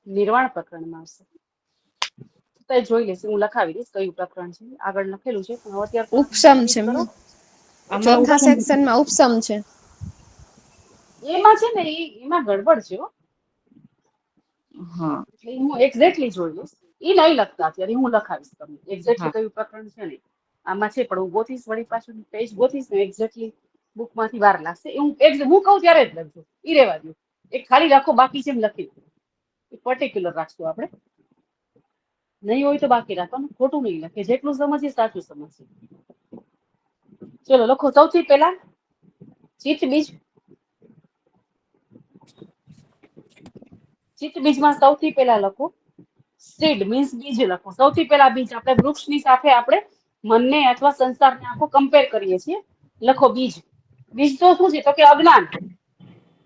નિર્વાણ પ્રકરણમાં આવશે. તો જોઈ લેશે, હું લખાવી દઈશ કયું પ્રકરણ છે. આગળ લખેલું છે પણ અત્યારે ઉપસમ read છે કરો. આમાં ચોથા ઉપસમ સેક્શનમાં ઉપસમ છે. એમાં છે ને એમાં ગડબડ છે હો. હા એટલે હું એક્ઝેક્ટલી જોઈ લઈશ. એ નહીં લખતા અત્યારે, હું લખાવીશ તમને એક્ઝેક્ટલી હા કયું પ્રકરણ છે ને આમાં છે. પણ હું ગોતીશ, વળી પાછું પેજ ગોતીશ ને એક્ઝેક્ટલી બુકમાંથી વાર લાગશે. એ હું કહું ત્યારે જ લખજો. ઈ રહેવા દો, એક ખાલી રાખો, બાકી છે એમ લખી નાખો. એ પર્ટિક્યુલર રાખશું આપણે. નહીં હોય તો બાકી રાખવાનું, ખોટું નહીં લખે. જેટલું સમજીએ સાચું સમજીએ. ચલો લખો. સૌથી પહેલા ચિત્ત બીજ. ચિત્ત બીજમાં સૌથી પહેલા લખો સીડ મીન્સ બીજ લખો. સૌથી પહેલા બીજ. આપણે વૃક્ષની સાથે આપણે મનને અથવા સંસારને આખો કમ્પેર કરીએ છીએ. લખો બીજ. બીજ તો શું છે? તો કે અજ્ઞાન.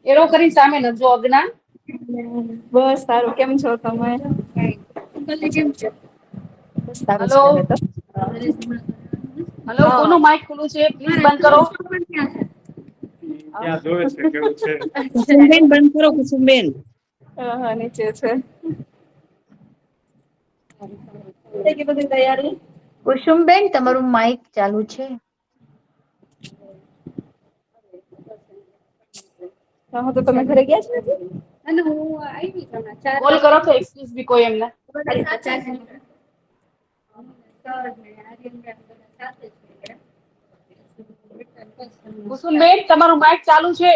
એરો કરીને સામે લખજો અજ્ઞાન. બસ સારું. કેમ છો તમે? બસ સારું હલો છે હવે તો. હલો, હા. કોનું માઇક ખુલ્લું છે? પ્લીઝ બંધ કરો. ત્યાં જોવે છે કેવું છે. કુસુમબેન બંધ કરો, કુસુમબેન. હા નીચે છે. થઈ ગઈ બધી તૈયારી? કુસુમબેન તમારું માઇક ચાલુ છે. હા તો તમે ઘરે ગયા છો? કોલ કરો તો એક્સક્યુઝ બી કોઈ એમને. કુસુમબેન તમારું માઇક ચાલુ છે.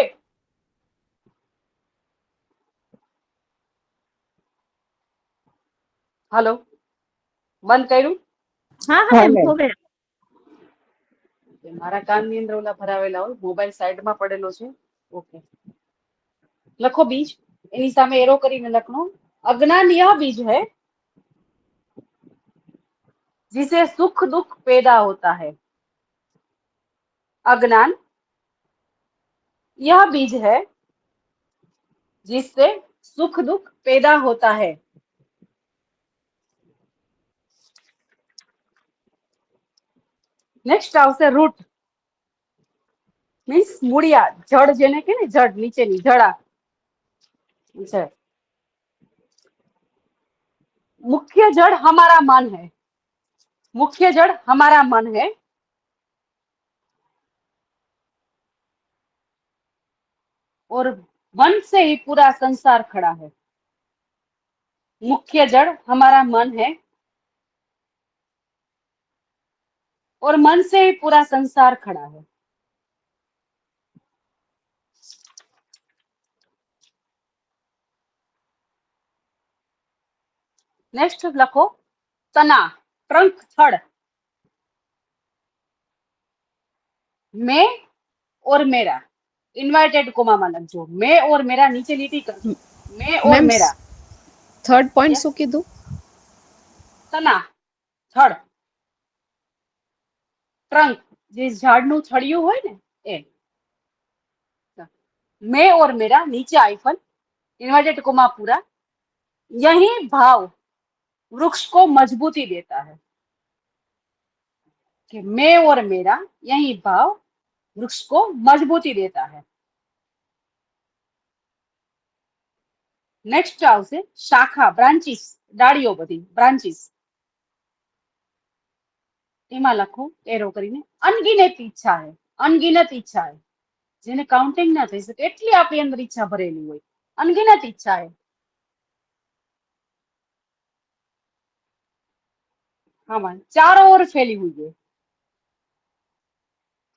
હલો, બંધ કર્યું? હા હા મેમ હો ગયા. મારા કાનની અંદર ઓલા ભરાવેલા હોય, મોબાઈલ સાઈડમાં પડેલો છે. ઓકે, લખો બીજ. એની સામે એરો કરીને લખનો अज्ञान यह बीज है जिसे सुख दुख पैदा होता है। अज्ञान यह बीज है जिससे सुख दुख पैदा होता है। નેક્સ્ટ આવશે રૂટ મીન્સ મૂળિયા, જડ જેને કે ને જડ નીચેની જડા છે। मुख्य जड़ हमारा मन है। मुख्य जड़ हमारा मन है और मन से ही पूरा संसार खड़ा है। मुख्य जड़ हमारा मन है और मन से ही पूरा संसार खड़ा है। नेक्स्ट लखो तना, ट्रंक, थड़। मैं और मेरा इन्वर्टेड कोमा में लखजो। मैं और मेरा नीचे लीटी करजो। मैं और મેમ मेरा। Third point Yes. શું કીધું? तना, थड़, ट्रंक જે ઝાડનું છડિયું હોય ને એ। मैं और मेरा नीचे आइफन इन्वर्टेड कोमा पूरा। यही भाव वृक्ष को मजबूती देता है कि मैं और मेरा यही भाव वृक्ष को मजबूती देता है। नेक्स्ट આવશે શાખા, બ્રાન્ચીસ, ડાળીઓ બધી બ્રાન્ચીસ। એમાં લખો એરો કરીને અનગિનત ઈચ્છા है। अनगिनत इच्छा है જેને કાઉન્ટિંગ ના થઈ શકે એટલી આપણી અંદર ઈચ્છા ભરેલી હોય। अनगिनत इच्छा है। हाँ मान चारों ओर फैली हुई है।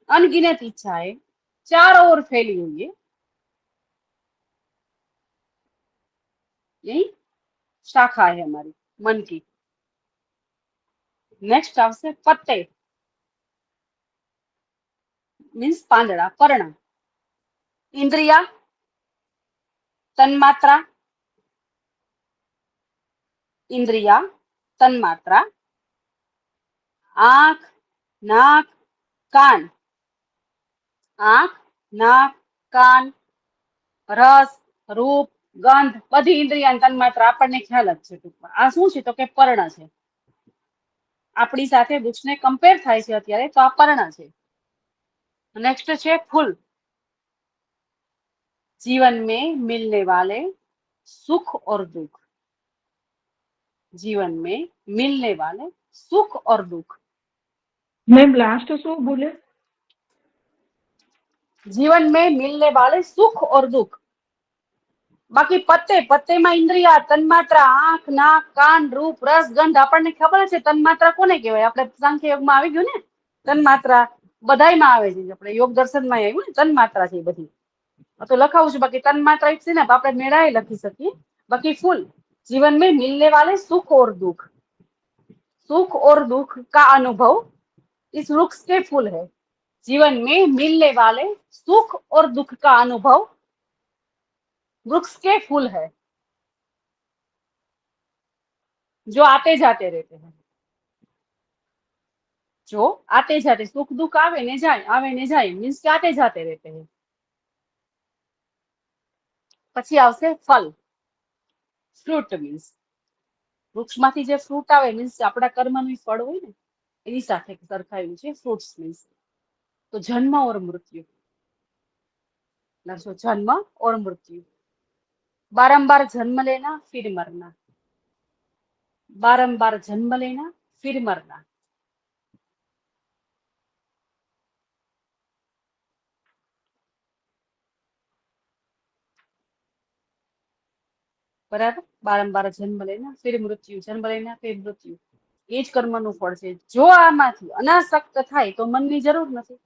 अनगिनत इच्छा है, चारों ओर फैली हुई है। यही शाखा है हमारी मन की। नेक्स्ट આવશે पत्ते मीन्स પાંદડા, પર્ણ। इंद्रिया, तन्मात्रा, इंद्रिया, तन्मात्रा, आंख, नाक, कान। आंख, नाक, कान, रस, रूप, गंध बधी इंद्रिया तन्मात्रा આપણને ખ્યાલ જ છે ટૂંકમાં। આ શું છે તો કે પર્ણ છે। આપણી સાથે વૃક્ષને કમ્પેર થાય છે અત્યારે તો આ પર્ણ છે। नेक्स्ट છે फूल। जीवन में मिलने वाले सुख और दुख। जीवन में मिलने वाले सुख और दुख। મેમ લાસ્ટ શું બોલે? जीवन में मिलने वाले सुख और दुख। बाकी पत्ते, पत्ते में इंद्रिया, तन्मात्रा, आंख, नाक, कान, रूप, रस, गंध આપણને ખબર છે તન્માત્રા કોને કહેવાય। આપણે સાંખ્ય યોગમાં આવી ગયું ને તન્માત્રા બધાયમાં આવે છે। આપણે યોગ દર્શનમાં આવ્યું ને તન્માત્રા છે બધી। તો લખાવું છું બાકી તન્માત્રા એક છે ને આપણે મેળાએ લખી શકીએ। बाकी फूल जीवन में मिलने वाले सुख और दुख। सुख और दुख का अनुभव इस वृक्ष के फूल है। जीवन में मिलने वाले सुख और दुख का अनुभव वृक्ष के फूल है। जो आते जाते रहते हैं, जो आते जाते, सुख दुख आवे ने जाए मीन्स के आते जाते रहते हैं। પછી આવશે ફલ, ફ્રૂટ મીન્સ વૃક્ષમાંથી જે ફ્રૂટ આવે મીન્સ આપણા કર્મનું ફળ હોય ને એની સાથે સરખાયું છે ફ્રૂટ્સ મીન્સ। તો જન્મ ઓર મૃત્યુ, લખશો જન્મ ઓર મૃત્યુ। बारंबार जन्म लेना फिर मरना, बारंबार जन्म लेना फिर मरना। बराबर, बारंबार जन्म लेना फिर मृत्यु, जन्म लेना फिर मृत्यु, એ જ કર્મનું ફળ છે। જો આમાંથી અનાસક્ત થાય તો મનની જરૂર નથી,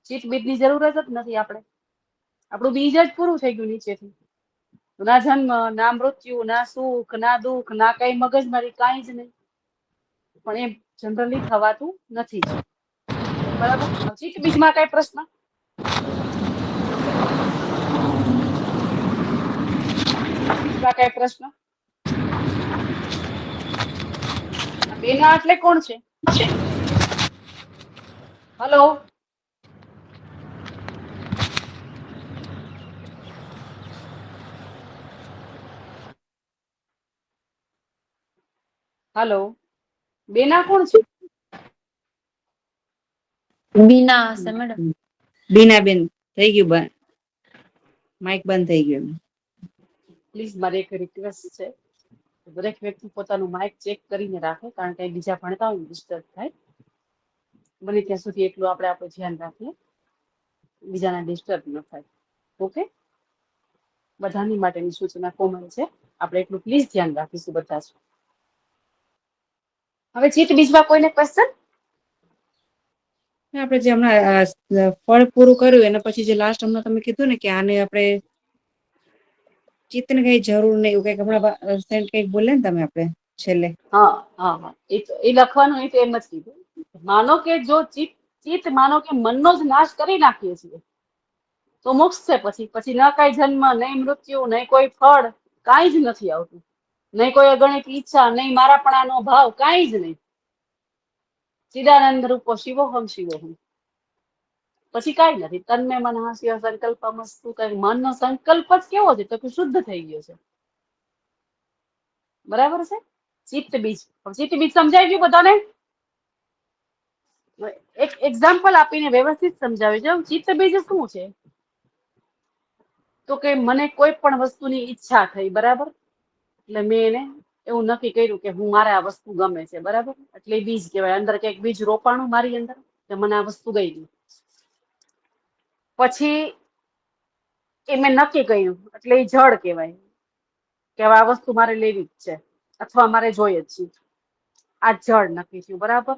ચિત્ત બીજની જરૂર જ નથી। આપણું બીજ જ પૂરું થઈ ગયું નીચેથી। ના જન્મ, ના મૃત્યુ, ના સુખ, ના દુઃખ, ના કઈ મગજમારી, કાંઈ જ નહીં। પણ એ જનરલી થવાતું નથી જ, બરાબર। ચિત્ત બીજમાં કઈ પ્રશ્ન? બીજમાં કઈ પ્રશ્ન? બેના એટલે કોણ છે? હલો, હલો, બેના કોણ છે? બીના હશે મેડમ। બીનાબેન થઈ ગયું, માઇક બંધ થઈ ગયું। પ્લીઝ મારી એક રિક્વેસ્ટ છે, દરેક વ્યક્તિ પોતાનું માઇક ચેક કરીને રાખે, કારણ કે બીજા ભણતા હોય ડિસ્ટર્બ થાય। બને ત્યાં સુધી એટલું આપણે આપણું ધ્યાન રાખીએ, બીજાના ડિસ્ટર્બ ન થાય। ઓકે, બધાની માટેની સૂચના કોમન છે, આપણે એટલું પ્લીઝ ધ્યાન રાખીશું બધા જ। હવે ચિત્ત બીજમાં કોઈને ક્વેશ્ચન? આપણે જે હમણાં ફળ પૂરું કર્યું એના પછી જે લાસ્ટ હમણાં તમે કીધું ને કે આને આપણે ચિત્તને કઈ જરૂર નહીં, એવું કઈક હમણાં કઈક બોલે ને તમે આપણે છેલ્લે? હા હા હા, એ લખવાનું એ તો એમ જ કીધું। માનો કે જો ચિત્ત માનો કે મનનો જ નાશ કરી નાખીએ છીએ તો મોક્ષ છે। પછી ન કઈ જન્મ, નહીં મૃત્યુ, નહીં કોઈ ફળ, કાંઈ જ નથી આવતું, નહીં કોઈ અગણિત ઈચ્છા, નહીં મારાપણાનો ભાવ, કાંઈ જ નહીં। ચિદાનંદ રૂપો શિવોહમ શિવોહમ, પછી કાંઈ નથી। તન્મે મનઃ સંકલ્પમસ્તુ, કઈ મનનો સંકલ્પ જ કેવો છે તો કે શુદ્ધ થઈ ગયો છે, બરાબર છે। ચિત્ત બીજ, ચિત્ત બીજ સમજાઈ ગયું બધાને? એક એક્ઝામ્પલ આપીને વ્યવસ્થિત સમજાવી જાઉં। ચિત્ત બીજ શું છે તો કે મને કોઈ પણ વસ્તુની ઈચ્છા થઈ, બરાબર, એટલે મેં એને એવું નક્કી કર્યું કે હું મારે આ વસ્તુ ગમે છે, બરાબર, એટલે એ બીજ કહેવાય। અંદર કંઈક બીજ રોપાણું મારી અંદર કે મને આ વસ્તુ ગઈ, પછી એ મેં નક્કી કર્યું એટલે એ જડ કહેવાય કે હવે આ વસ્તુ મારે લેવી જ છે અથવા મારે જોઈએ જ છે, આ જડ નક્કી થયું, બરાબર।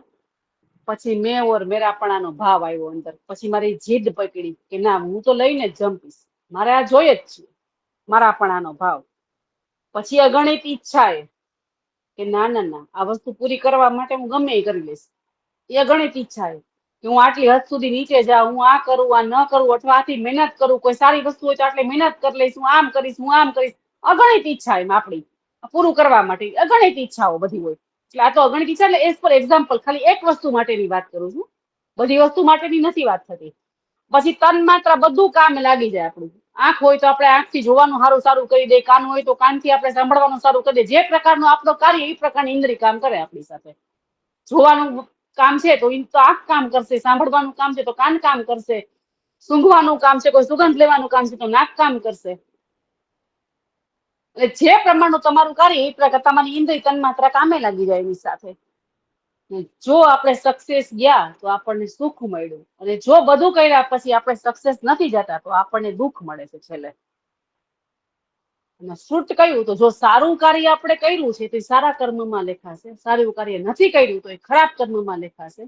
પછી મેં ઓર મેરાપણાનો ભાવ આવ્યો અંદર, પછી મારી જીદ પકડી કે ના હું તો લઈને જ જંપીશ, મારે આ જોઈએ જ છે, મારાપણાનો ભાવ। પછી અગણિત ઈચ્છા કે ના ના ના આ વસ્તુ પૂરી કરવા માટે હું ગમે એ કરી લઈશ, એ અગણિત ઈચ્છા કે હું આટલી હદ સુધી નીચે જાઉં, હું આ કરું, આ ન કરું, અથવા આથી મહેનત કરું, કોઈ સારી વસ્તુ હોય તો આટલી મહેનત કરી લઈશ, હું આમ કરીશ, હું આમ કરીશ। અગણિત ઈચ્છા એમ આપણી પૂરું કરવા માટે અગણિત ઈચ્છાઓ બધી હોય, એટલે આ તો અગણિત ઈચ્છા એટલે એઝ પર એક્ઝામ્પલ ખાલી એક વસ્તુ માટેની વાત કરું છું, બધી વસ્તુ માટેની નથી વાત થતી। પછી તન માત્ર બધું કામ લાગી જાય આપણું, આંખ હોય તો આપણે આંખથી જોવાનું સારું કરી દે, કાન હોય તો કાનથી આપણે સાંભળવાનું સારું કરી દે, જે પ્રકારનું આપણું કાર્ય એ પ્રકારની ઇન્દ્રિય કામ કરે આપણી સાથે। જોવાનું કામ છે તો આંખ કામ કરશે, સાંભળવાનું કામ છે તો કાન કામ કરશે, સૂંઘવાનું કામ છે, કોઈ સુગંધ લેવાનું કામ છે તો નાક કામ કરશે। એટલે જે પ્રમાણનું તમારું કાર્ય એ પ્રકાર તમારી ઇન્દ્રિય તન માત્ર કામે લાગી જાય એની સાથે। જો આપણે સક્સેસ ગયા તો આપણને સુખ મળ્યું, અને જો બધું કર્યા પછી આપણે સક્સેસ નથી જતા તો આપણને દુઃખ મળે છે છેલ્લે। અને ફ્રૂટ કયું, તો જો સારું કાર્ય આપણે કર્યું છે તો સારા કર્મમાં લેખાશે, સારું કાર્ય નથી કર્યું તો એ ખરાબ કર્મમાં લેખાશે।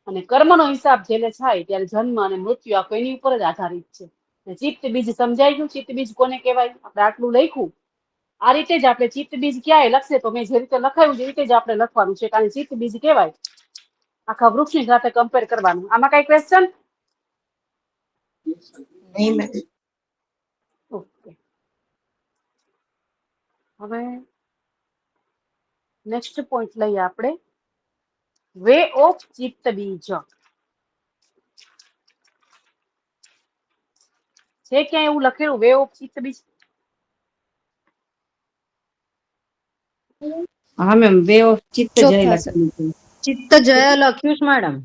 અને કર્મનો હિસાબ જ્યારે થાય ત્યારે જન્મ અને મૃત્યુ આ કોઈની ઉપર જ આધારિત છે। ચિત્ત બીજ સમજાઈ ગયું? ચિત્ત બીજ કોને કહેવાય? આપણે આટલું લખ્યું, આ રીતે જ આપણે ચિત્ત બીજ ક્યાંય લખશે તો મેં જે રીતે લખાયું છે એ રીતે જ આપણે લખવાનું છે, કારણ ચિત્ત બીજ કહેવાય। આખા વૃક્ષની સાથે કમ્પેર કરવાનું। આમાં કઈ ક્વેશ્ચન? ઓકે, હવે નેક્સ્ટ પોઈન્ટ લઈએ આપણે, વે ઓફ ચિત્ત બીજ છે. ક્યાં એવું લખેલું વે ઓફ ચિત્ત બીજ? હા મેમ, વે ઓફ ચિત્ત જય ચોથા છે. લખેલું છે. ચિત્ત જય લખ્યું છે મેડમ.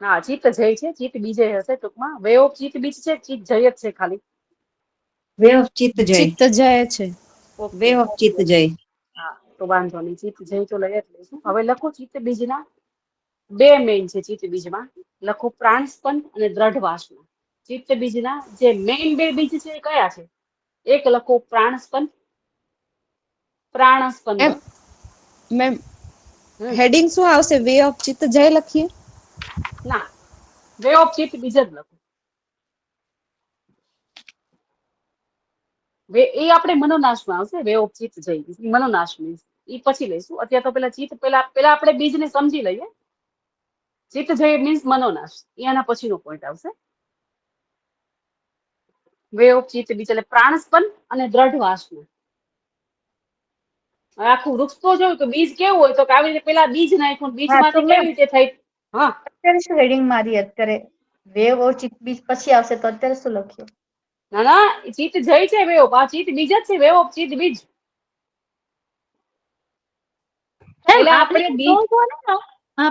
હા, ચિત્ત જય છે, ચિત્ત બીજય હશે ટૂંકમાં. વે ઓફ ચિત્ત બીજ છે, ચિત્ત જય જ છે ખાલી. વે ઓફ ચિત્ત જય, ચિત્ત જાય છે. વે ઓફ ચિત્ત જય. હા, તો વાંધો નહીં, ચિત્ત જય તો લઈ જ લઈશું. હવે લખો ચિત્ત બીજના બે મેઇન છે. ચિત્ત બીજમાં લખો પ્રાણસ્પંદ અને દ્રઢ વાસના. ચિત્ત બીજના જે મેઇન બે બીજ છે એ કયા છે? એક લખો પ્રાણસ્પંદ, પ્રાણસ્પંદ. મેમ હમ, હેડિંગ શું આવશે? વે ઓફ ચિત્ત જય લખીએ. ના, વે ઓફ ચિત્ત બીજ જ લખો. એ આપણે મનોનાશમાં આવશે. વે ઓફ ચિત્ત જય મનોનાશ મીન્સ એ પછી લઈશું. અત્યારે તો પેલા ચિત્ત પેલા આપણે બીજને સમજી લઈએ. ચિત્ત જય મીન્સ મનોનાશ, એના પછીનો પોઈન્ટ આવશે. વે ઓફ ચિત્ત બીજ એટલે પ્રાણસ્પંદ અને દ્રઢ વાસના. આખું વૃક્ષ તો જોયું કે બીજ કેવું હોય, તો કે આવી રીતે પેલા બીજ નાખ્યું, હા તો બીજમાંથી મેમ કેવી રીતે થઈ. હા, અત્યારે શું હેડિંગ મારી અત્યારે વેવ ઓર ચિત્ત બીજ પછી આવશે તો અત્યારે શું લખ્યું? ના ના, ચિત્ત જય છે વે ઓફ, આ ચિત્ત બીજ જ છે. વે ઓફ ચિત્ત બીજ मैम પેલા आपने આપણે जो બીજ बोला ना,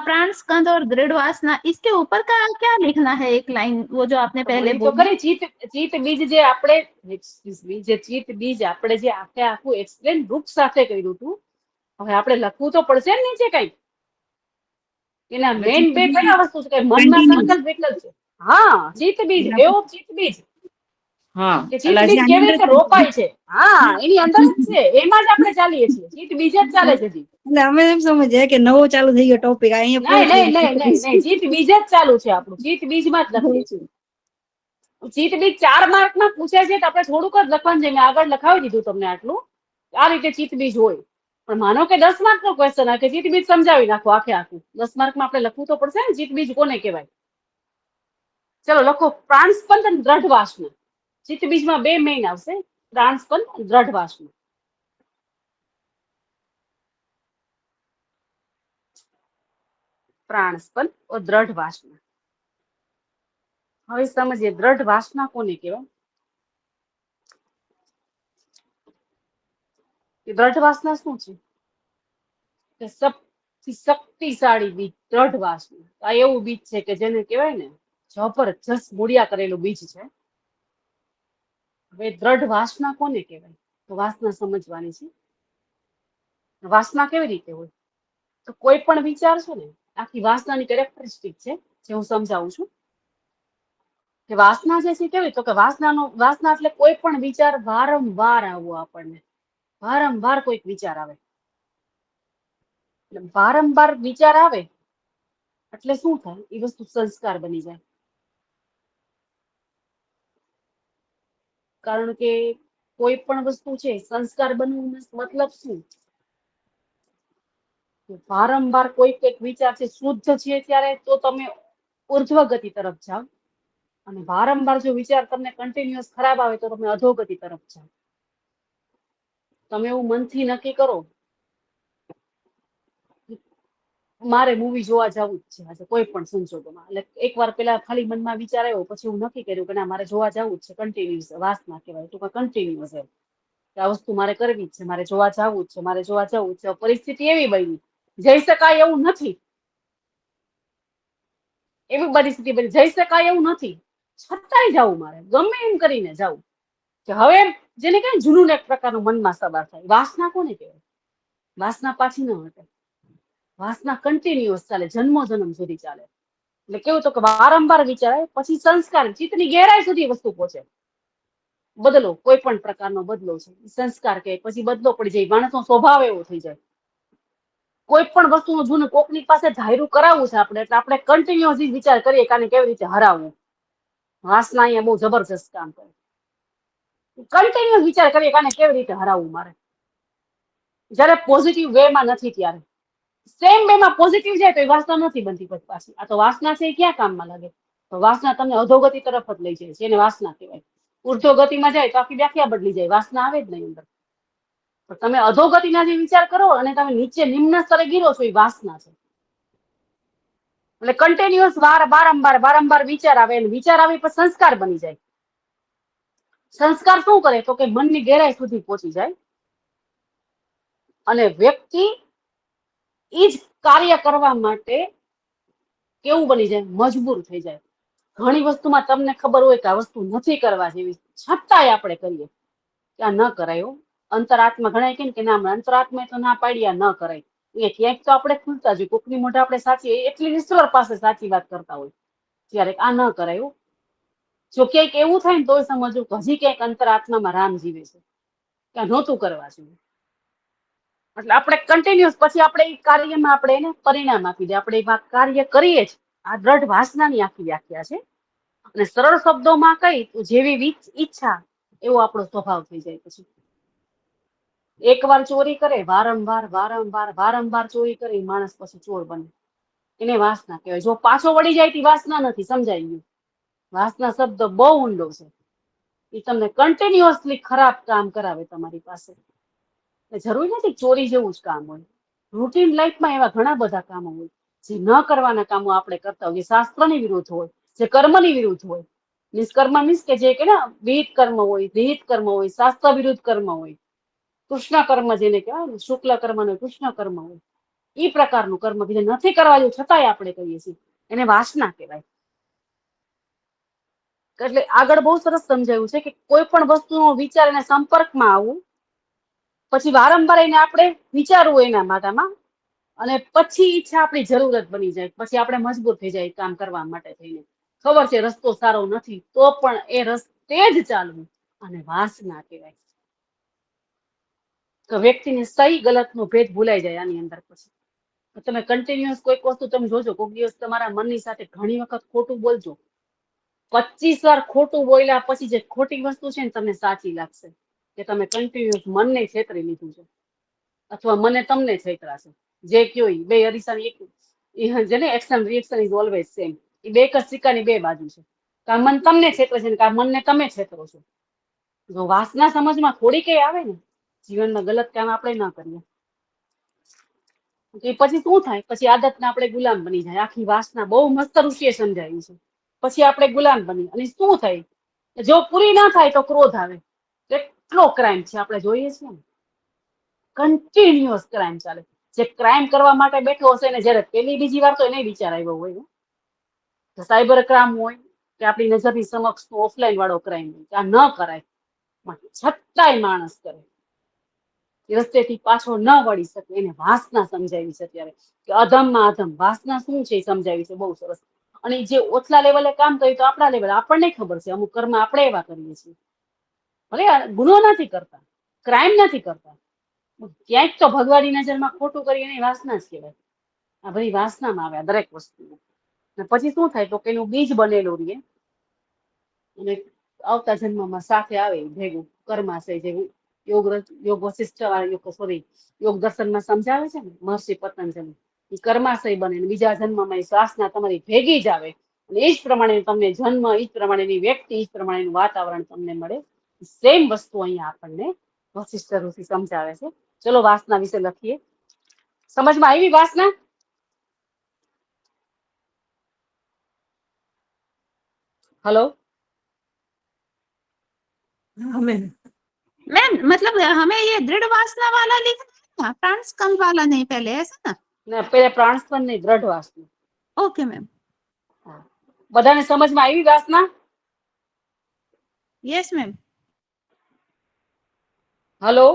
प्राण स्कंद और दृढ़ वासना, इसके ऊपर का क्या लिखना है? एक लाइन वो जो आपने તો पहले બોલી તો बोली। ખરી, ચિત્ત બીજ જે આપણે excuse me, જે ચિત્ત બીજ આપણે જે આખું એક્સપ્લેન બુક સાથે કર્યું હતું, હવે આપણે લખવું તો પડશે ને નીચે કઈ. એના હવે મેઇન ચિત્ત બે બીજ કયા વસ્તુ છે? કે મનમાં કન્ટિન્યુ. સંકલ્પ વિકલ્પ છે. હા, ચિત્ત બીજ, વે ઓફ ચિત્ત બીજ. હા, કે ચિત્ત એટલે હજી બીજ આની કેવી અંદર રીતે રોપાય છે. હા, એની અંદર જ છે, એમાં જ આપણે ચાલીએ છીએ. ચિત્ત બીજ જ ચાલે છે હજી. એટલે અમે એમ સમજીએ કે નવો ચાલુ થઈ ગયો ટોપિક, અહીંયા પૂરું નહીં થઈ નહીં ગયું. નહીં નહીં નહીં, ચિત્ત બીજ જ ચાલુ છે આપણું. ચિત્ત બીજમાં જ લખીએ છીએ. ચિત્ત બીજ 4 માર્કમાં પૂછાય છે, તો આપણે થોડુંક જ લખવાનું છે. મેં આગળ લખાવી દીધું તમને આટલું. આ રીતે ચિત્ત બીજ હોય. પણ માનો કે 10 માર્કનો ક્વેશ્ચન આવે કે ચિત્ત બીજ સમજાવી નાખો આખું. 10 માર્કમાં આપણે લખવું તો પડશે ને, ચિત્ત બીજ કોને કહેવાય. ચલો લખો પ્રાણસ્પંદ અને દ્રઢ વાસના. ચિત્ત બીજમાં બે મેઇન આવશે, પ્રાણસ્પંદ અને દ્રઢ વાસના. પ્રાણસ્પંદ और દ્રઢ વાસના. હવે સમજીએ દ્રઢ વાસના કોને કહેવાય. દ્રઢ વાસના શું છે? કે સૌથી શક્તિશાળી બીજ દ્રઢ વાસના. આ એવું બીજ છે કે જેને કહેવાય ને જબરજસ્ત મૂળિયા કરેલું બીજ છે. હવે દ્રઢ વાસના કોને કહેવાય? તો વાસના સમજવાની છે. વાસના કેવી રીતે હોય? તો કોઈ પણ વિચાર છે ને, આખી વાસનાની કેરેક્ટરિસ્ટિક છે, જે હું સમજાવું છું. કે વાસના જે છે કેવી, તો કે વાસના એટલે કોઈ પણ વિચાર વારંવાર આવવો આપણને. વારંવાર કોઈક વિચાર આવે. વારંવાર વિચાર આવે એટલે શું થાય? એ વસ્તુ સંસ્કાર બની જાય. કારણ કે કોઈ પણ વસ્તુ છે, સંસ્કાર બનવું મતલબ શું? વારંવાર કોઈ એક વિચાર છે, શુદ્ધ છે ત્યારે તો તમે ઉર્ધ્વ ગતિ તરફ જાઓ, અને વારંવાર જો વિચાર તમને કન્ટિન્યુઅસ ખરાબ આવે તો તમે અધોગતિ તરફ જાઓ. તમે એવું મનથી નક્કી કરો મારે મૂવી જોવા જવું જ છે આજે કોઈ પણ સંજોગોમાં, એટલે એકવાર પેલા ખાલી મનમાં વિચાર આવ્યો, પછી હું નક્કી કર્યું કે ના મારે જોવા જવું જ છે. કન્ટિન્યુઅસ વાસના કહેવાય, ટૂંકમાં કન્ટિન્યુઅસ એમ કે આ વસ્તુ મારે કરવી જ છે, મારે જોવા જવું જ છે, મારે જોવા જવું જ છે. પરિસ્થિતિ એવી બની, જઈ શકાય એવું નથી, એવી પરિસ્થિતિ બની, જઈ શકાય એવું નથી, છતાંય જવું મારે, ગમે એમ કરીને જવું. કે હવે જેને કહેવાય જૂનું એક પ્રકારનું મનમાં સવાર થાય. વાસના કોને કહેવાય? વાસના પાછી ન હટે. વાસના કન્ટિન્યુઅસ ચાલે, જન્મો જન્મ સુધી ચાલે. એટલે કેવું તો કે વારંવાર વિચારાય, પછી સંસ્કાર ચિત્તની ગહેરાઈ સુધી વસ્તુ પહોંચે. બદલો, કોઈ પણ પ્રકારનો બદલો છે, સંસ્કાર કે પછી બદલો પડી જાય, માણસનો સ્વભાવ એવો થઈ જાય. કોઈ પણ વસ્તુનું જૂનું કોકની પાસે ધાર્યું કરાવવું છે આપણે, એટલે આપણે કન્ટિન્યુઅસ વિચાર કરીએ કે આને કેવી રીતે હરાવવું. વાસના અહીંયા બહુ જબરજસ્ત કામ કરે. કન્ટિન્યુઅસ વિચાર કરીએ કે આને કેવી રીતે હરાવવું મારે. જયારે પોઝિટિવ વેમાં નથી ત્યારે સેમ વેમાં પોઝિટિવ જાય તો એ વાસના નથી બનતી પછી પાછી. આ તો વાસના છે, એ ક્યાં કામમાં લાગે? તો વાસના તમને અધોગતિ તરફ જ લઈ જાય છે, એને વાસના કહેવાય. ઉર્ધ્વ ગતિમાં જાય તો આખી વ્યાખ્યા બદલી જાય, વાસના આવે જ નહીં અંદર. પણ તમે અધોગતિના જે વિચાર કરો અને તમે નીચે નિમ્ન સ્તરે ગીરો છો એ વાસના છે. એટલે કન્ટિન્યુઅસ વારંવાર વિચાર આવે અને વિચાર આવી પછી સંસ્કાર બની જાય. સંસ્કાર શું કરે તો કે મનની ગહેરાઈ સુધી પહોંચી જાય અને વ્યક્તિ ઈ જ કાર્ય કરવા માટે કેવું બની જાય, મજબૂર થઈ જાય. ઘણી વસ્તુમાં તમને ખબર હોય કે આ વસ્તુ નથી કરવા જેવી, છતાંય આપણે કરીએ કે આ ન કરાયો. અંતરાત્મા ઘણા કે ના, અંતરાત્મા તો ના પાડ્યા ન કરાય. એ ક્યાંક તો આપણે ખુલતા જોઈએ, કોકની મોઢે આપણે સાચી, એટલી ઈશ્વર પાસે સાચી વાત કરતા હોય ત્યારે આ ન કરાયું. જો ક્યાંક એવું થાય ને તોય સમજવું કે હજી ક્યાંક અંતરાત્મામાં રામ જીવે છે, કે આ નહોતું કરવા જોઈએ. એટલે આપણે કન્ટિન્યુઅસ પછી આપણે એ કાર્યમાં આપણે એને પરિણામ આપી દે. આપણે એમાં કાર્ય કરીએ જ. આ દ્રઢ વાસનાની આખી વ્યાખ્યા છે. અને સરળ શબ્દોમાં કઈ તો જેવી ઈચ્છા એવો આપણો સ્વભાવ થઈ જાય. પછી એકવાર ચોરી કરે, વારંવાર ચોરી કરે, માણસ પછી ચોર બને. એને વાસના કહેવાય. જો પાછો વળી જાય તો વાસના નથી, સમજાઈ ગયું. વાસના શબ્દ બહુ ઊંડો છે. એ તમને કન્ટિન્યુઅસલી ખરાબ કામ કરાવે તમારી પાસે. જરૂરી નથી ચોરી જેવું જ કામ હોય. રૂટીન લાઈફમાં એવા ઘણા બધા કામો હોય જે ન કરવાના કામો આપણે કરતા હોય, જે શાસ્ત્રની વિરુદ્ધ હોય, જે કર્મની વિરુદ્ધ હોય. નિષ્કર્મ મીન્સ કે જે કે વિહિત કર્મ હોય, વિહિત કર્મ હોય, શાસ્ત્ર વિરુદ્ધ કર્મ હોય. કૃષ્ણ કર્મ જેને કહેવાય, શુક્લ કર્મ હોય, કૃષ્ણ કર્મ હોય. એ પ્રકારનું કર્મ જે નથી કરવા જેવું છતાંય આપણે કરીએ છીએ એને વાસના કહેવાય. એટલે આગળ બહુ સરસ સમજાયું છે કે કોઈ પણ વસ્તુનો વિચાર એના સંપર્કમાં આવવું, પછી વારંવાર એને આપણે વિચારવું એના માથામાં, અને પછી ઈચ્છા આપણી જરૂરત બની જાય. પછી આપણે મજબૂર થઈ જાય કામ કરવા માટે થઈને. ખબર છે રસ્તો સારો નથી તો પણ એ રસ્તે જ ચાલવું અને વાસના કહેવાય. તો વ્યક્તિને સહી ગલતનો ભેદ ભૂલાઈ જાય આની અંદર. પછી તમે કન્ટિન્યુઅસ કોઈક વસ્તુ તમે જોજો, કોઈક દિવસ તમારા મનની સાથે ઘણી વખત ખોટું બોલજો. 25 વાર ખોટું બોલ્યા પછી જે ખોટી વસ્તુ છે ને તમને સાચી લાગશે કે તમે કન્ટિન્યુઅસ મનને છેતરી લીધું છે, અથવા મને તમને છેતરાશે. જે કયો ઈ બે અરીસાની એક જેને action reaction is always same. એ બે એક જ સિક્કાની બે બાજુ છે. કા મન તમને છેતરે છે ને કા મનને તમે છેતરો છો. જો વાસના સમજમાં થોડી કઈ આવે ને, જીવનમાં ગલત કામ આપણે ન કરીએ. એ પછી શું થાય? પછી આદતના આપણે ગુલામ બની જાય. આખી વાસના બહુ મસ્ત ઋષિએ સમજાવી છે. પછી આપણે ગુલામ બની અને શું થાય? જો પૂરી ના થાય તો ક્રોધ આવે. કેટલો ક્રાઇમ છે આપણે જોઈએ છીએ ને, કન્ટિન્યુઅસ ક્રાઇમ ચાલે. જે ક્રાઇમ કરવા માટે બેઠો હશે ને, જયારે પેલી બીજી વાર તો એને વિચાર આવ્યો હોય. સાયબર ક્રાઇમ હોય કે આપણી નજરની સમક્ષ ઓફલાઈન વાળો ક્રાઇમ હોય કે આ ન કરાય, છતાંય માણસ કરે. રસ્તેથી પાછો ન વળી શકે. એને વાસના સમજાવી છે ત્યારે કે અધમમાં અધમ વાસના શું છે એ સમજાવી છે બહુ સરસ. અને જે ઓછલા લેવલે કામ કર્યું તો આપણા લેવલે આપણને ખબર છે. અમુક કર્મ આપણે એવા કરીએ છીએ, ભલે ગુનો નથી કરતા, ક્રાઇમ નથી કરતા, ક્યાંક તો ભગવાનની નજરમાં ખોટું કરી એની વાસના જ કહેવાય. આ બધી વાસનામાં આવે આ દરેક વસ્તુ. અને પછી શું થાય તો કે એનું બીજ બનેલું રહીએ અને આવતા જન્મમાં સાથે આવે ભેગું કર્માશય જેવું યોગ વશિષ્ઠ યોગ દર્શનમાં સમજાવે છે ને મહર્ષિ પતંજલિ. એ કર્માશય બને ને બીજા જન્મમાં એ શ્વાસના તમારી ભેગી જ આવે અને એ જ પ્રમાણે તમને જન્મ, એ જ પ્રમાણેની વ્યક્તિ, એ જ પ્રમાણેનું વાતાવરણ તમને મળે. સેમ વસ્તુ અહીંયા આપણને વશિષ્ઠ ઋષિ સમજાવે છે. ચલો વાસના વિશે લખીએ. સમજમાં આવી વાસના? हेलो हमें मैम मतलब हमें ये दृढ़ वासना वाला लिखना है, प्राण स्कंद वाला नहीं पहले, ऐसा ना? ને પેલા પ્રાણસ્પંદ ની દ્રઢ વાસના. Okay ma'am. બધાને સમજમાં આવી વાસના? Yes ma'am. हेलो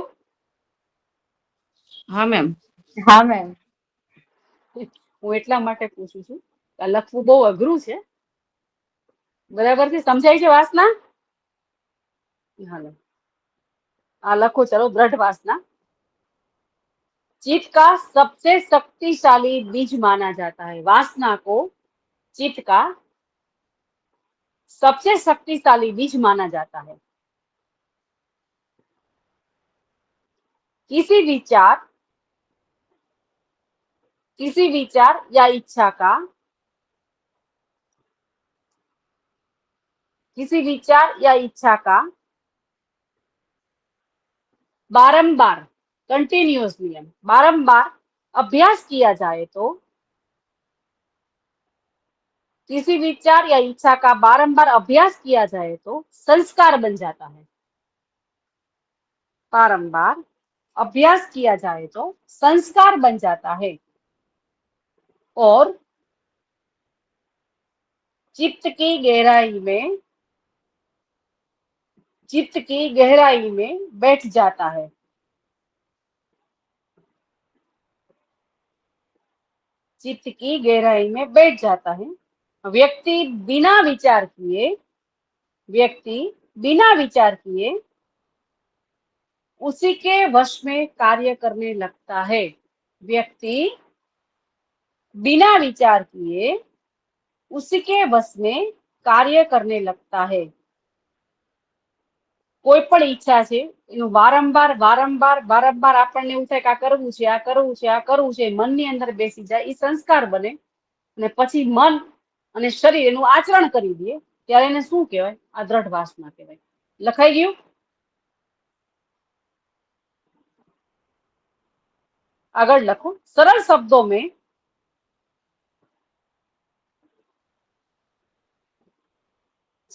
હા મેમ. હા મેમ. હું એટલા માટે પૂછું છું કે લખવું બહુ અઘરું છે. બરાબર છે? સમજાય છે વાસના? હાલો આ લખો. ચલો દ્રઢ वासना चित्त का सबसे शक्तिशाली बीज माना जाता है. वासना को चित्त का सबसे शक्तिशाली बीज माना जाता है. किसी विचार या इच्छा का बारंबार कंटिन्यूअसली बारंबार अभ्यास किया जाए तो किसी विचार या इच्छा का बारंबार अभ्यास किया जाए तो संस्कार बन जाता है। बारंबार अभ्यास किया जाए तो संस्कार बन जाता है और चित्त की गहराई में चित्त की गहराई में बैठ जाता है। चित्त की गहराई में बैठ जाता है। व्यक्ति बिना विचार किए उसी के वश में कार्य करने लगता है। व्यक्ति बिना विचार किए उसी के वश में કાર્ય કરને લગતા હે। કોઈ પણ ઈચ્છા છે એનું વારંવાર આપણને એવું થાય કે આ કરવું છે મનની અંદર બેસી જાય, એ સંસ્કાર બને અને પછી મન અને શરીર એનું આચરણ કરી દે ત્યારે એને શું કહેવાય? આ દ્રઢ વાસના કહેવાય। લખાઈ ગયું? આગળ લખો। સરળ શબ્દો में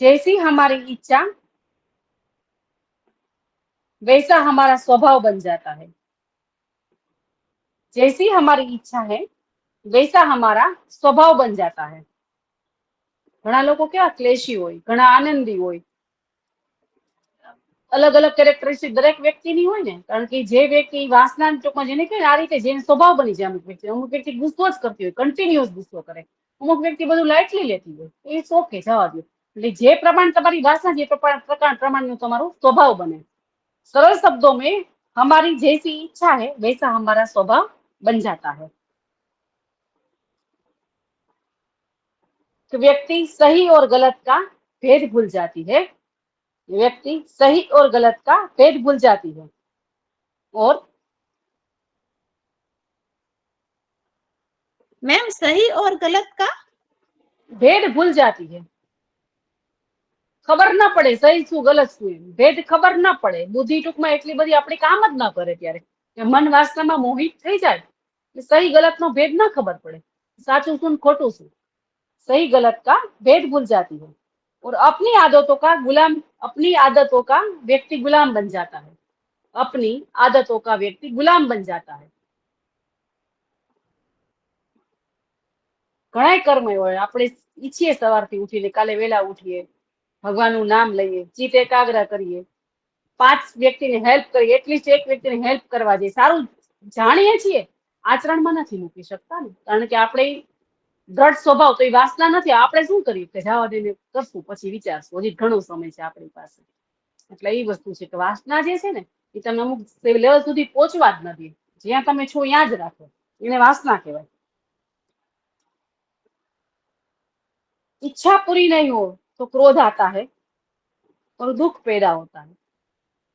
जैसी हमारी इच्छा वैसा हमारा स्वभाव बन जाता है। जैसी हमारी इच्छा है वैसा हमारा स्वभाव बन जाता है। घणा लोग क्या क्लेशी होय, घणा आनंदी होय, अलग अलग कैरेक्टरिस्टिक दरेक व्यक्ति नी होय ने, कारण के जे व्यक्ति वासना टूंकमां जेने कहे आ रीते जेने स्वभाव बनी जाय। अमुक व्यक्ति गुस्सो ज करती होय, कन्टिन्युअस गुस्सो करे, अमुक व्यक्ति बधुं लाइटली लेती होय, ए ओके जवा दो। એટલે જે પ્રમાણ તમારી વાસના જે પ્રમાણનું તમારું स्वभाव बने। सरल शब्दों में हमारी जैसी इच्छा है वैसा हमारा स्वभाव बन जाता है। तो व्यक्ति सही और गलत का भेद भूल जाती है। व्यक्ति सही और गलत का भेद भूल जाती है और मैम सही और गलत का भेद भूल जाती है। खबर ना પડે સહી શું ગલત શું, ભેદ ખબર ના પડે। બુદ્ધિ ટૂંકમાં એટલી બધી આપણી કામ જ ના કરે ત્યારે મન વાસનામાં મોહિત થઈ જાય, સહી ગલતનો ભેદ ના ખબર પડે, સાચું શું ખોટું શું, सही गलत का भेद भूल जाती है और अपनी आदतों का व्यक्ति गुलाम बन जाता है। अपनी आदतों का व्यक्ति गुलाम बन जाता है। ઘણાય કર્મ હોય, આપણે ઈચ્છીએ સવારથી ઉઠીને કાલે વહેલા ઉઠીએ, ભગવાનનું નામ લઈએ, ચિત્ત એકાગ્ર કરીએ, 5 વ્યક્તિને હેલ્પ કરીએ, એટલીસ્ટ એક વ્યક્તિને હેલ્પ કરવા જઈએ, સારું જાણીએ છીએ, આચરણમાં નથી મૂકી શકતા ને, કારણ કે આપણે દ્રઢ સ્વભાવ તો એ વાસના નથી। આપણે શું કરીએ કે જવા દઈને કરશું, પછી વિચારશું, હજી ઘણો સમય છે આપણી પાસે। એટલે એ વસ્તુ છે કે વાસના જે છે ને એ તમે અમુક લેવલ સુધી પહોંચવા જ નથી, જ્યાં તમે છો ત્યાં જ રાખો, એને વાસના કહેવાય। इच्छा पूरी नहीं हो तो क्रोध आता है और दुख पैदा होता है,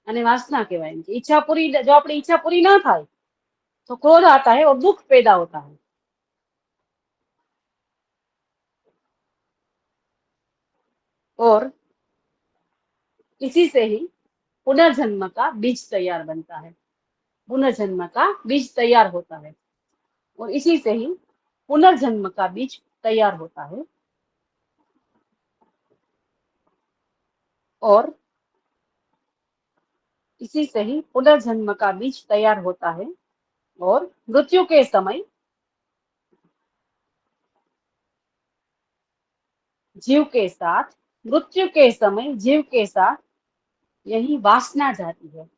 અને વાસના કહેવાય। ઈચ્છા પૂરી, જો આપણી ઈચ્છા પૂરી ના થાય તો ક્રોધ आता है और दुख पैदा होता है। और इसी से ही पुनर्जन्म का बीज तैयार बनता है। पुनर्जन्म का बीज तैयार होता है और इसी से ही पुनर्जन्म का बीज तैयार होता है। और इसी से ही पुनर्जन्म का बीज तैयार होता है और मृत्यु के समय जीव के साथ यही वासना जाती है।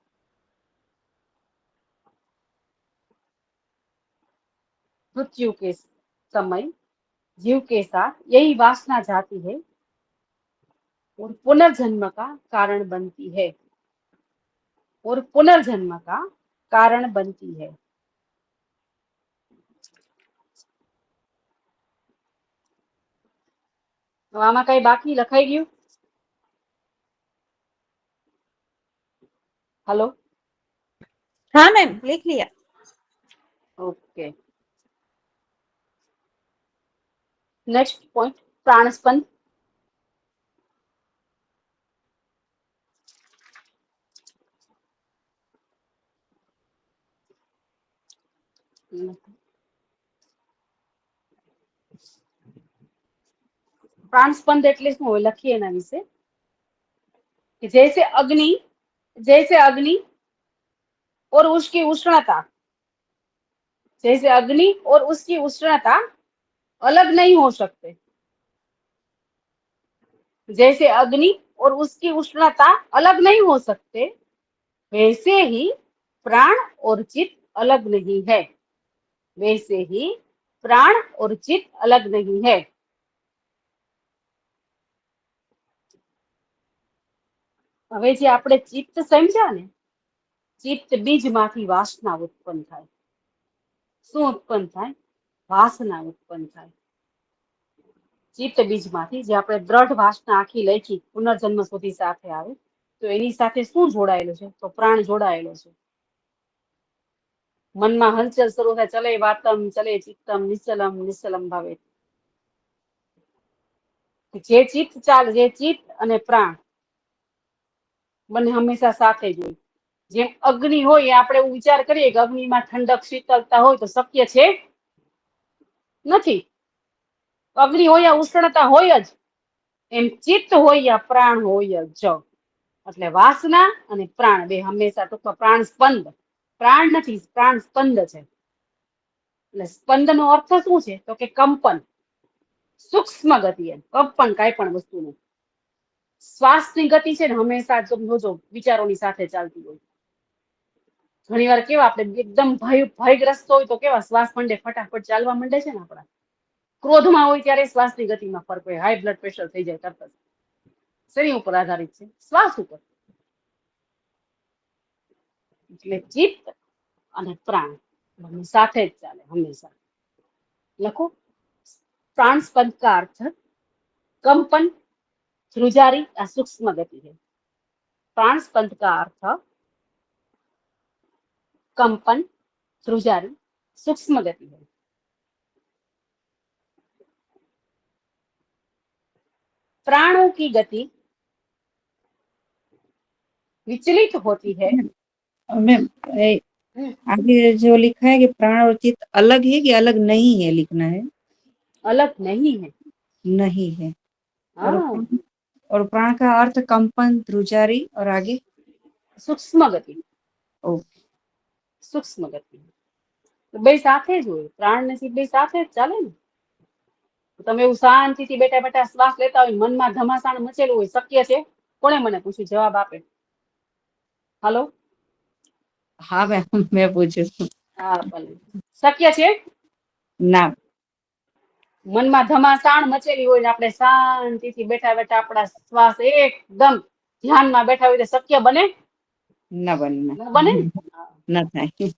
मृत्यु के समय जीव के साथ यही वासना जाती है और पुनर्जन्म का कारण बनती है। और पुनर्जन्म का कारण बनती है। તો આમાં કઈ બાકી લખાઈ ગયું? हेलो? हाँ मैम लिख लिया। ओके, नेक्स्ट पॉइंट, प्राणस्पंद। प्राण स्पंद એટલે શું હોય લખીએ એના વિશે कि जैसे अग्नि और उसकी उष्णता जैसे अग्नि और उसकी उष्णता अलग नहीं हो सकते जैसे अग्नि और उसकी उष्णता अलग नहीं हो सकते वैसे ही प्राण और चित्त अलग नहीं है वैसे ही प्राण और चित्त अलग नहीं है હવે જે આપણે ચિત્ત સમજ્યા ને ચિત્ત બીજમાંથી વાસના ઉત્પન્ન થાય શું ઉત્પન્ન થાય વાસના ઉત્પન્ન થાય ચિત્ત બીજમાંથી જે આપણે દ્રઢ વાસના આખી લખી પુનર્જન્મ સુધી સાથે આવે તો એની સાથે શું જોડાયેલું છે તો પ્રાણ જોડાયેલો છે મનમાં હલચલ શરૂ થાય ચલે વાતમ ચલે ચિત્તમ નિશ્ચલમ નિશ્ચલમ ભાવે જે ચિત્ત ચાલે જે ચિત્ત અને પ્રાણ બંને હંમેશા સાથે જ હોય જેમ અગ્નિ હોય આપણે એવું વિચાર કરીએ કે અગ્નિમાં ઠંડક શીતળતા હોય તો શક્ય છે નથી અગ્નિ હોય આ ઉષ્ણતા હોય જ એમ ચિત્ત હોય આ પ્રાણ હોય જ એટલે વાસના અને પ્રાણ બે હંમેશા ટૂંકમાં પ્રાણ સ્પંદ પ્રાણ નથી પ્રાણ સ્પંદ છે એટલે સ્પંદનો અર્થ શું છે તો કે કંપન સૂક્ષ્મ ગતિ એમ કંપન કાંઈ પણ વસ્તુનું શ્વાસની ગતિ છે ને હંમેશા જોજો વિચારોની સાથે ચાલતી હોય ઘણીવાર કેવા આપણે એકદમ ભયગ્રસ્ત હોય તો કેવા શ્વાસ મંડે ફટાફટ ચાલવા માંડે છે ને આપણા ક્રોધમાં હોય ત્યારે શ્વાસની ગતિમાં ફરક હોય હાઈ બ્લડ પ્રેશર થઈ જાય તરત જ શરીર ઉપર આધારિત છે શ્વાસ ઉપર એટલે ચિત્ત અને પ્રાણ બંને સાથે જ ચાલે હંમેશા લખો प्राण स्पंद का अर्थ कंपन ध्रुजारी या सूक्ष्म गति है प्राण स्पंद का अर्थ कंपन ध्रुजारी सूक्ष्म गति है प्राणों की गति विचलित होती है मैम आगे जो लिखा है कि प्राण और चित्त अलग है कि अलग नहीं है लिखना है अलग नहीं है नहीं है हाँ और प्राण का अर्थ कंपन ध्रुजारी और आगे सूक्ष्म गति ओके सूक्ष्म गति તો બે સાથે જ હોય પ્રાણ ને ચિત્ત બે સાથે જ ચાલે ને તમે એવું શાંતિથી બેઠા બેઠા શ્વાસ લેતા હોય મનમાં ધમાસાણ મચેલું હોય શક્ય છે કોણે મને પૂછ્યું જવાબ આપે હાલો हाँ मैं पूछू હા ભલે શક્ય છે ना મનમાં ધમાસાણ મચેલી હોય ને આપણે શાંતિથી બેઠા બેઠા આપણા શ્વાસ એકદમ ધ્યાનમાં બેઠા હોય તો શક્ય બને ना बनना ન બને ને ना થાય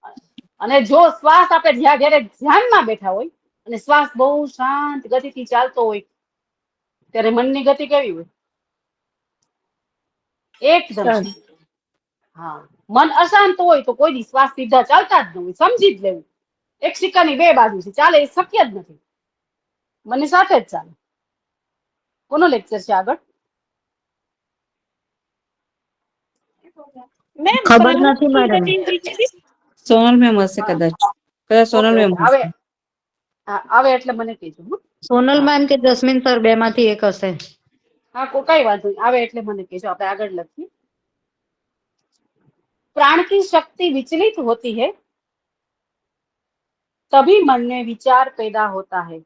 અને જો શ્વાસ આપણે જ્યારે ધ્યાનમાં બેઠા હોય અને શ્વાસ બહુ શાંત ગતિથી ચાલતો હોય ત્યારે મનની ગતિ કેવી હોય એકદમ શાંત. હા મન અશાંત હોય તો કોઈ દી શ્વાસ સીધા ચાલતા જ ન હોય સમજી જ લેવું એક સિક્કાની બે બાજુ છે ચાલે એ શક્ય જ નથી બંને સાથે જ ચાલે કોનો લેક્ચર છે આગળ મેમ ખબર પ્રાણોं નથી की મેડમ गति विचलित સોનલ મેમ હશે કદાચ સોનલ ઓકે, મેમ ઓકે. આવે હા, આવે એટલે મને કહેજો હો. સોનલ મેમ કે જસ્મીન સર બે માંથી એક હશે હા કઈ વાંધો નહીં આવે એટલે મને કહેજો આપણે આગળ લખીએ प्राण की शक्ति विचलित होती है तभी मन में विचार पैदा होता है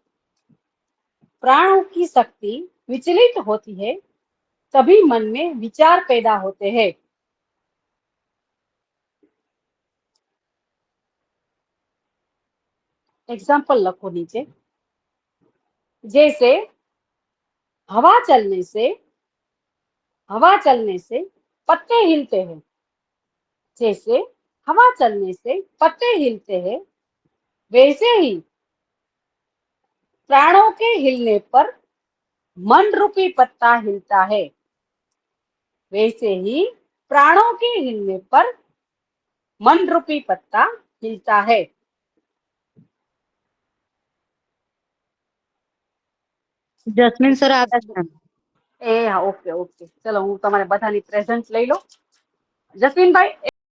प्राणों की शक्ति विचलित होती है तभी मन में विचार पैदा होते हैं एग्जाम्पल लखो नीचे जैसे हवा चलने से पत्ते हिलते हैं जैसे हवा चलने से पत्ते हिलते हैं वैसे ही प्राणों के हिलने पर मन रूपी पत्ता हिलता है वैसे ही प्राणों के हिलने पर मन रूपी पत्ता हिलता है જસ્મીન સર આદર્શ મેમ ए हाँ ओके ओके चलो हूँ તમારે બધાની પ્રેઝન્ટ લઈ લો જસ્મીનભાઈ